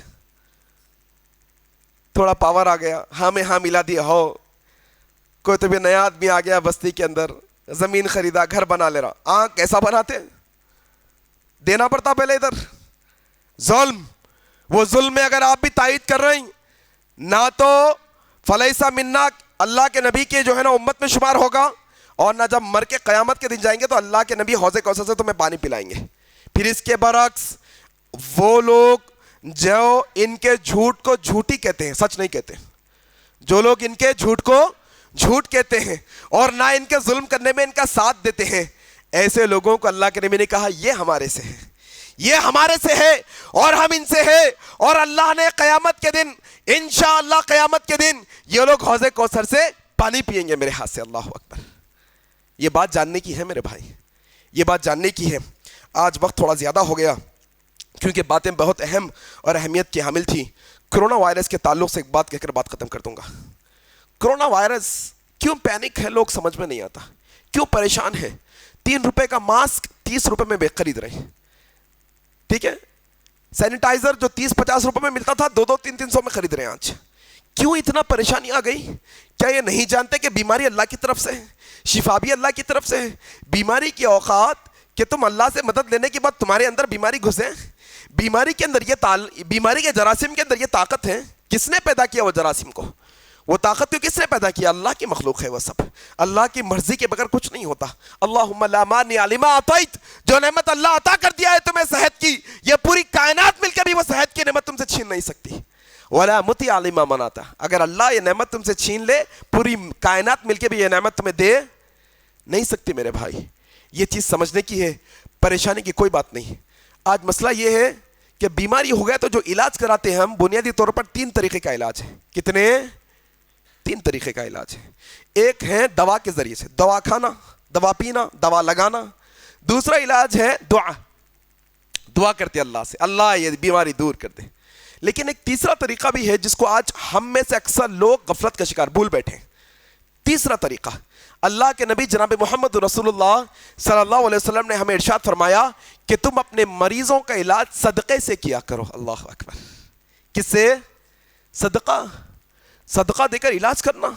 تھوڑا پاور آ گیا، ہاں میں ہاں ملا دیا ہو، کوئی تو بھی نیا آدمی آ گیا بستی کے اندر، زمین خریدا، گھر بنا لے رہا، کیسا بناتے، دینا پڑتا پہلے ادھر. ظلم، وہ ظلم میں اگر آپ بھی تائید کر رہے ہیں نہ تو فلیسا منا اللہ کے نبی کے جو ہے نا امت میں شمار ہوگا، اور نہ جب مر کے قیامت کے دن جائیں گے تو اللہ کے نبی حوض کوثر سے تمہیں پانی پلائیں گے. پھر اس کے برعکس وہ لوگ جو ان کے جھوٹ کو جھوٹی کہتے ہیں، سچ نہیں کہتے، جو لوگ ان کے جھوٹ کو جھوٹ کہتے ہیں اور نہ ان کے ظلم کرنے میں ان کا ساتھ دیتے ہیں، ایسے لوگوں کو اللہ کے نبی نے کہا یہ ہمارے سے ہے، یہ ہمارے سے ہے اور ہم ان سے ہے، اور اللہ نے قیامت کے دن انشاءاللہ قیامت کے دن یہ لوگ حوض کوثر سے پانی پیئیں گے میرے ہاتھ سے. اللہ اکبر. یہ بات جاننے کی ہے میرے بھائی، یہ بات جاننے کی ہے. آج وقت تھوڑا زیادہ ہو گیا کیونکہ باتیں بہت اہم اور اہمیت کی حامل تھی. کرونا وائرس کے تعلق سے ایک بات کہہ کر بات ختم کر دوں گا. کرونا وائرس کیوں پینک ہے لوگ سمجھ میں نہیں آتا، کیوں پریشان ہے. 3 روپے کا ماسک 30 روپے میں خرید رہے ہیں، ٹھیک ہے. سینیٹائزر جو 30-50 روپے میں ملتا تھا 200-300 میں خرید رہے ہیں آج. کیوں اتنا پریشانی آ گئی؟ کیا یہ نہیں جانتے کہ بیماری اللہ کی طرف سے ہے، شفا بھی اللہ کی طرف سے ہے؟ بیماری کے اوقات کہ تم اللہ سے مدد لینے کے بعد تمہارے اندر بیماری گھسے، بیماری کے اندر بیماری کے جراثیم کے اندر یہ طاقت ہے. کس نے پیدا کیا وہ جراثیم کو؟ وہ طاقت کو کس نے پیدا کیا؟ اللہ کی مخلوق ہے وہ سب. اللہ کی مرضی کے بغیر کچھ نہیں ہوتا. اللہم لا مانع لما اعطیت، جو نعمت اللہ عطا کر دیا ہے تمہیں صحت کی، یہ پوری کائنات مل کے بھی وہ صحت کی نعمت تم سے چھین نہیں سکتی. ولا مطیع لما منعت، اگر اللہ یہ نعمت تم سے چھین لے پوری کائنات مل کے بھی یہ نعمت تمہیں دے نہیں سکتی. میرے بھائی یہ چیز سمجھنے کی ہے، پریشانی کی کوئی بات نہیں. آج مسئلہ یہ ہے کہ بیماری ہو گیا تو جو علاج کراتے ہیں ہم بنیادی طور پر 3 طریقے کا علاج ہے. کتنے؟ 3 طریقے کا علاج ہے. ایک ہے دوا کے ذریعے سے، دوا کھانا، دوا پینا، دوا لگانا. دوسرا علاج ہے دعا کرتے اللہ سے، اللہ یہ بیماری دور کر دے. لیکن ایک تیسرا طریقہ بھی ہے جس کو آج ہم میں سے اکثر لوگ غفلت کا شکار بھول بیٹھے ہیں. تیسرا طریقہ، اللہ کے نبی جناب محمد رسول اللہ صلی اللہ علیہ وسلم نے ہمیں ارشاد فرمایا کہ تم اپنے مریضوں کا علاج صدقے سے کیا کرو. اللہ اکبر. کس سے؟ صدقہ. صدقہ دے کر علاج کرنا.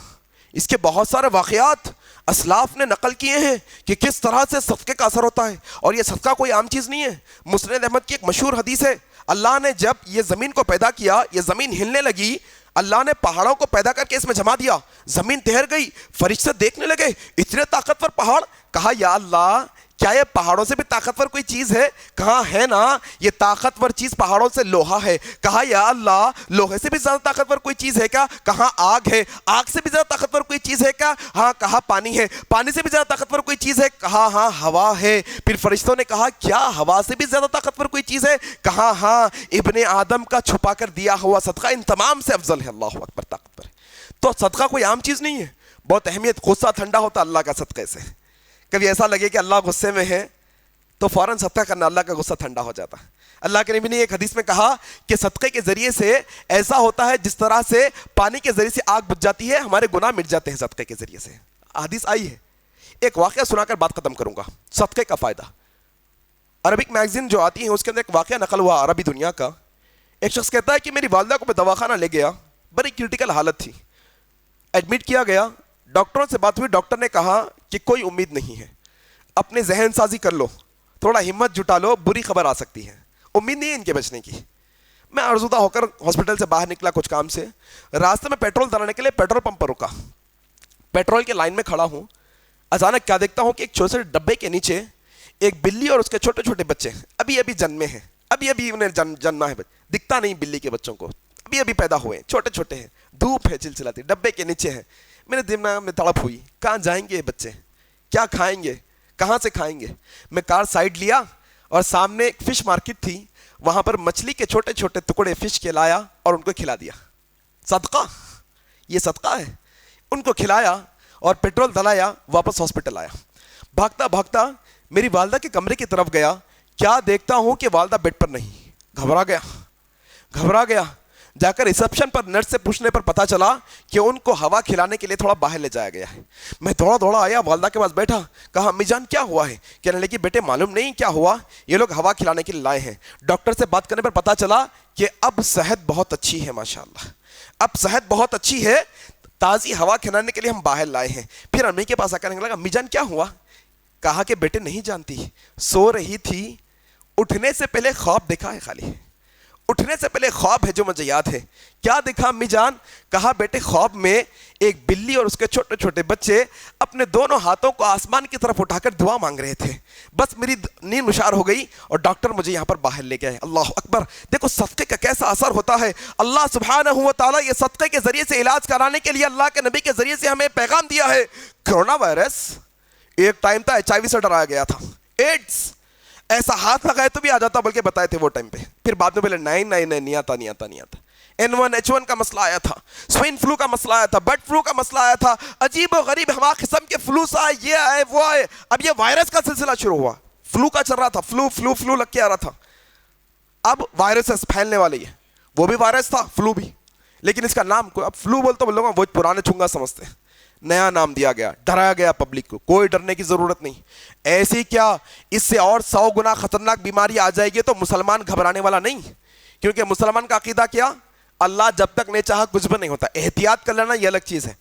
اس کے بہت سارے واقعات اسلاف نے نقل کیے ہیں کہ کس طرح سے صدقے کا اثر ہوتا ہے. اور یہ صدقہ کوئی عام چیز نہیں ہے. مسند احمد کی ایک مشہور حدیث ہے, اللہ نے جب یہ زمین کو پیدا کیا, یہ زمین ہلنے لگی, اللہ نے پہاڑوں کو پیدا کر کے اس میں جما دیا, زمین تیر گئی, فرشتے دیکھنے لگے اتنے طاقتور پہاڑ. کہا یا اللہ کیا یہ پہاڑوں سے بھی طاقتور کوئی چیز ہے؟ کہاں ہے نا, یہ طاقتور چیز پہاڑوں سے لوہا ہے. کہا یا اللہ لوہے سے بھی زیادہ طاقتور کوئی چیز ہے کیا؟ کہاں آگ ہے. آگ سے بھی زیادہ طاقتور کوئی چیز ہے کیا؟ ہاں. کہا پانی ہے. پانی سے بھی زیادہ طاقتور کوئی چیز ہے؟ کہا ہاں ہوا ہے. پھر فرشتوں نے کہا کیا ہوا سے بھی زیادہ طاقتور کوئی چیز ہے؟ کہا ہاں ابن آدم کا چھپا کر دیا ہوا صدقہ ان تمام سے افضل ہے. اللہ اکبر, طاقتور ہے. تو صدقہ کوئی عام چیز نہیں ہے, بہت اہمیت. غصہ ٹھنڈا ہوتا اللہ کا صدقے سے. کبھی ایسا لگے کہ اللہ غصے میں ہے تو فوراً صدقہ کرنا, اللہ کا غصہ ٹھنڈا ہو جاتا ہے. اللہ کے نبی نے ایک حدیث میں کہا کہ صدقے کے ذریعے سے ایسا ہوتا ہے جس طرح سے پانی کے ذریعے سے آگ بجھ جاتی ہے, ہمارے گناہ مٹ جاتے ہیں صدقے کے ذریعے سے. حدیث آئی ہے. ایک واقعہ سنا کر بات ختم کروں گا. صدقے کا فائدہ. عربک میگزین جو آتی ہے اس کے اندر ایک واقعہ نقل ہوا عربی دنیا کا. ایک شخص کہتا ہے کہ میری والدہ کو میں دواخانہ لے گیا, بڑی کرٹیکل حالت تھی, ایڈمٹ کیا گیا. ڈاکٹروں سے بات ہوئی, ڈاکٹر نے کہا کہ کوئی امید نہیں ہے, اپنے ذہن سازی کر لو, تھوڑا ہمت جٹا لو, بری خبر آ سکتی ہے, امید نہیں ہے ان کے بچنے کی. میں ارزودہ ہو کر ہاسپٹل سے باہر نکلا کچھ کام سے. راستے میں پیٹرول ڈلانے کے لیے پیٹرول پمپ پر رکا, پیٹرول کے لائن میں کھڑا ہوں. اچانک کیا دیکھتا ہوں کہ ایک چھوٹے سے ڈبے کے نیچے ایک بلی اور اس کے چھوٹے چھوٹے بچے ابھی ابھی جنمے ہیں, ابھی ابھی انہیں جنما ہے. دکھتا نہیں بلی کے بچوں کو, ابھی ابھی پیدا ہوئے ہیں, چھوٹے چھوٹے ہیں, دھوپ ہے چلچلاتی, ڈبے کے نیچے ہے. میرے دماغ میں تڑپ ہوئی, کہاں جائیں گے یہ بچے, کیا کھائیں گے, کہاں سے کھائیں گے. میں کار سائڈ لیا اور سامنے ایک فش مارکیٹ تھی, وہاں پر مچھلی کے چھوٹے چھوٹے ٹکڑے فش کے لایا اور ان کو کھلا دیا. صدقہ, یہ صدقہ ہے. ان کو کھلایا اور پیٹرول ڈلایا, واپس ہاسپٹل آیا. بھاگتا بھاگتا میری والدہ کے کمرے کی طرف گیا, کیا دیکھتا ہوں کہ والدہ بیڈ پر نہیں. گھبرا گیا. جا کر ریسپشن پر نرس سے پوچھنے پر پتا چلا کہ ان کو ہوا کھلانے کے لیے تھوڑا باہر لے جایا گیا ہے. میں دوڑا آیا, والدہ کے پاس بیٹھا, کہا امی جان کیا ہوا ہے؟ کہنے لگی بیٹے معلوم نہیں کیا ہوا, یہ لوگ ہوا کھلانے کے لیے لائے ہیں. ڈاکٹر سے بات کرنے پر پتا چلا کہ اب صحت بہت اچھی ہے, ماشاءاللہ اب صحت بہت اچھی ہے, تازی ہوا کھلانے کے لیے ہم باہر لائے ہیں. پھر امی کے پاس آ کر لگا امی جان کیا ہوا؟ کہا کہ بیٹے نہیں جانتی, سو رہی تھی, اٹھنے سے پہلے خواب دیکھا ہے, خالی اٹھنے سے پہلے خواب ہے جو مجھے یاد ہے. کیا دیکھا امی جان؟ کہا بیٹے خواب میں ایک بلی اور اس کے چھوٹے چھوٹے بچے اپنے دونوں ہاتھوں کو آسمان کی طرف اٹھا کر دعا مانگ رہے تھے. بس میری نیند نشار ہو گئی اور ڈاکٹر مجھے یہاں پر باہر لے گئے. اللہ اکبر. دیکھو صدقے کا کیسا اثر ہوتا ہے. اللہ سبحانہ و تعالیٰ یہ صدقے کے ذریعے سے علاج کرانے کے لیے اللہ کے نبی کے ذریعے سے ہمیں پیغام دیا ہے. کرونا وائرس ایک ٹائم تھا HIV سے ڈرایا گیا تھا, ایڈز ایسا ہاتھ لگائے تو بھی آ جاتا, بلکہ بتائے تھے وہ ٹائم پہ. پھر بعد میں بولے نہیں آتا. N1H1 کا مسئلہ آیا تھا, سوائن فلو کا مسئلہ آیا تھا, برڈ فلو کا مسئلہ آیا تھا, عجیب و غریب ہما قسم کے فلوس آئے, یہ آئے وہ آئے. اب یہ وائرس کا سلسلہ شروع ہوا, فلو کا چل رہا تھا, فلو لگ کے آ رہا تھا. اب وائرسز پھیلنے والی ہے, وہ بھی وائرس تھا, فلو بھی, لیکن اس کا نام اب فلو بولتے وہ لوگ وہ پرانے چنگا سمجھتے ہیں, نیا نام دیا گیا, ڈرایا گیا پبلک کو. کوئی ڈرنے کی ضرورت نہیں. ایسی کیا اس سے اور 100 گنا خطرناک بیماری آ جائے گی تو مسلمان گھبرانے والا نہیں, کیونکہ مسلمان کا عقیدہ کیا, اللہ جب تک نہیں چاہا کچھ بھی نہیں ہوتا. احتیاط کر لینا یہ الگ چیز ہے,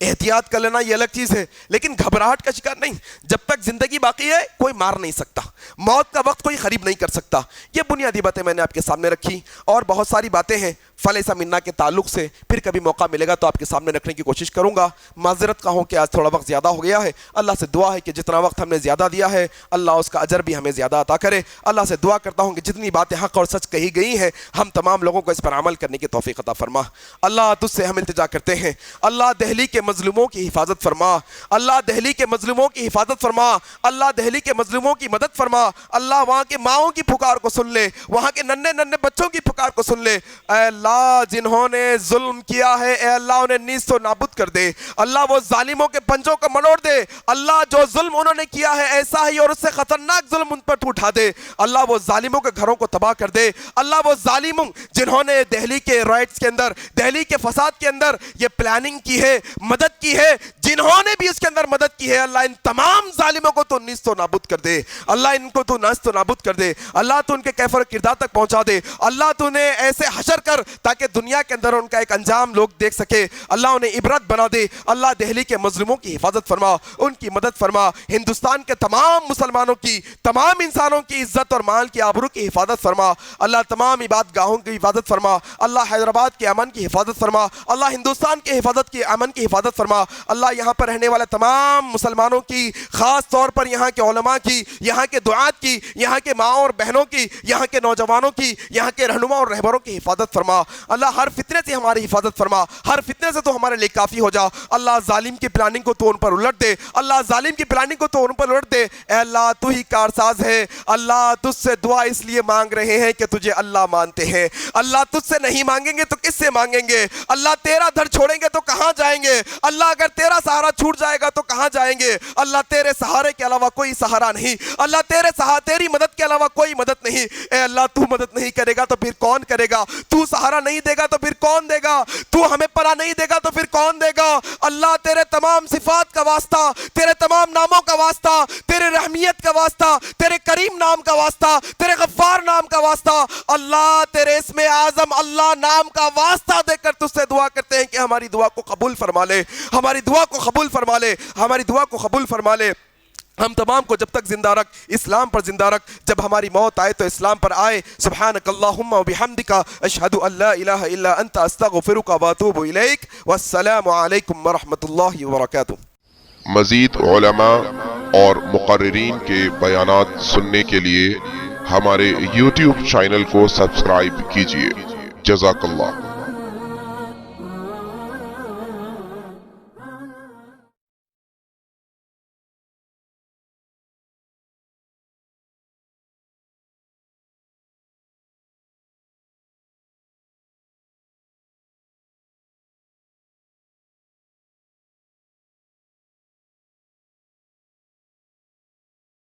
احتیاط کر لینا یہ الگ چیز ہے, لیکن گھبراہٹ کا شکار نہیں. جب تک زندگی باقی ہے کوئی مار نہیں سکتا, موت کا وقت کوئی قریب نہیں کر سکتا. یہ بنیادی باتیں میں نے آپ کے سامنے رکھی, اور بہت ساری باتیں ہیں فلیسا منا کے تعلق سے, پھر کبھی موقع ملے گا تو آپ کے سامنے رکھنے کی کوشش کروں گا. معذرت کا ہوں کہ آج تھوڑا وقت زیادہ ہو گیا ہے. اللہ سے دعا ہے کہ جتنا وقت ہم نے زیادہ دیا ہے اللہ اس کا اجر بھی ہمیں زیادہ عطا کرے. اللہ سے دعا کرتا ہوں کہ جتنی باتیں حق اور سچ کہی گئی ہیں ہم تمام لوگوں کو اس پر عمل کرنے کی توفیق عطا فرما. اللہ تجھ سے ہم التجا کرتے ہیں, اللہ دہلی کے مظلوموں کی حفاظت فرما, اللہ دہلی کے مظلوموں کی حفاظت فرما, اللہ دہلی کے مظلوموں کی مدد فرما. اللہ وہاں کے ماؤں کی پکار کو سن لے, وہاں کے ننھے بچوں کی پکار کو سن لے. اے اللہ جنہوں نے ظلم کیا ہے اے اللہ انہیں نیست و نابود کر دے. اللہ وہ ظالموں کے پنجوں کو مروڑ دے. اللہ جو ظلم انہوں نے کیا ہے ایسا ہی اور اس سے خطرناک ظلم ان پر اٹھا دے. اللہ وہ ظالموں کے گھروں کو تباہ کر دے. اللہ وہ ظالموں جنہوں نے دہلی کے رائٹس کے اندر, دہلی کے فساد کے اندر یہ پلاننگ کی ہے, مدد کی ہے, جنہوں نے بھی اس کے اندر مدد کی ہے اللہ ان تمام ظالموں کو تو نیست و نابود کر دے، اللہ ان کو تو نیست و نابود کر دے، اللہ تو ان کے کیفر و کردار تک پہنچا دے، اللہ تو انہیں ایسے حشر کر تاکہ دنیا کے اندر ان کا ایک انجام لوگ دیکھ سکے، اللہ انہیں عبرت بنا دے، اللہ دہلی کے مظلوموں کی حفاظت فرما، ان کی مدد فرما، ہندوستان کے تمام مسلمانوں کی، تمام انسانوں کی عزت اور مال کی آبرو کی حفاظت فرما، اللہ تمام عبادت گاہوں کی حفاظت فرما، اللہ حیدرآباد کے امن کی حفاظت فرما، اللہ ہندوستان کے حفاظت کی امن کی حفاظت فرما، اللہ یہاں پر رہنے والے تمام مسلمانوں کی، خاص طور پر یہاں کے علماء کی، یہاں کے دعات کی، یہاں کے ماں اور بہنوں کی، یہاں کے نوجوانوں کی، یہاں کے رہنما اور رہبروں کی حفاظت فرما، اللہ ہر فتنے سے ہماری حفاظت فرما، ہر فتنے سے تو ہمارے لیے کافی ہو جا، اللہ ظالم کی پلاننگ کو تو ان پر الٹ دے، اللہ ظالم کی پلاننگ کو تو ان پر الٹ دے، اے اللہ تو ہی کارساز ہے، اللہ تجھ سے دعا اس لیے مانگ رہے ہیں کہ تجھے اللہ مانتے ہیں، اللہ تجھ سے نہیں مانگیں گے تو کس سے مانگیں گے، اللہ تیرا در چھوڑیں گے تو کہاں جائیں گے، اللہ اگر تیرا سہارا چھوٹ جائے گا تو کہاں جائیں گے، اللہ تیرے سہارے کے علاوہ کوئی سہارا نہیں، اللہ تیری مدد کے علاوہ کوئی مدد نہیں، اے اللہ تو مدد نہیں کرے گا تو پھر کون کرے گا، تو سہارا نہیں دے گا تو پھر کون دے گا، تو ہمیں پناہ نہیں دے گا تو پھر کون دے گا، اللہ تیرے تمام صفات کا واسطہ، تیرے تمام ناموں کا واسطہ، تیرے رحمیت کا واسطہ، تیرے کریم نام کا واسطہ، تیرے غفار نام کا واسطہ، اللہ تیرے اسم اعظم اللہ نام کا واسطہ دے کر تجھ سے دعا کرتے ہیں کہ ہماری دعا کو قبول فرما لے، ہماری دعا کو قبول فرما لے، ہماری دعا کو قبول فرما لے، ہم تمام کو جب تک زندہ رکھ، اسلام پر زندہ رکھ، جب ہماری موت آئے تو اسلام پر آئے، سبحانک اللہم و بحمدک اشہد ان لا الہ الا انت استغفرک و اتوب الیک، والسلام علیکم ورحمۃ اللہ وبرکاتہ۔ مزید علماء اور مقررین کے بیانات سننے کے لیے ہمارے YouTube چینل کو سبسکرائب کیجیے۔ جزاک اللہ۔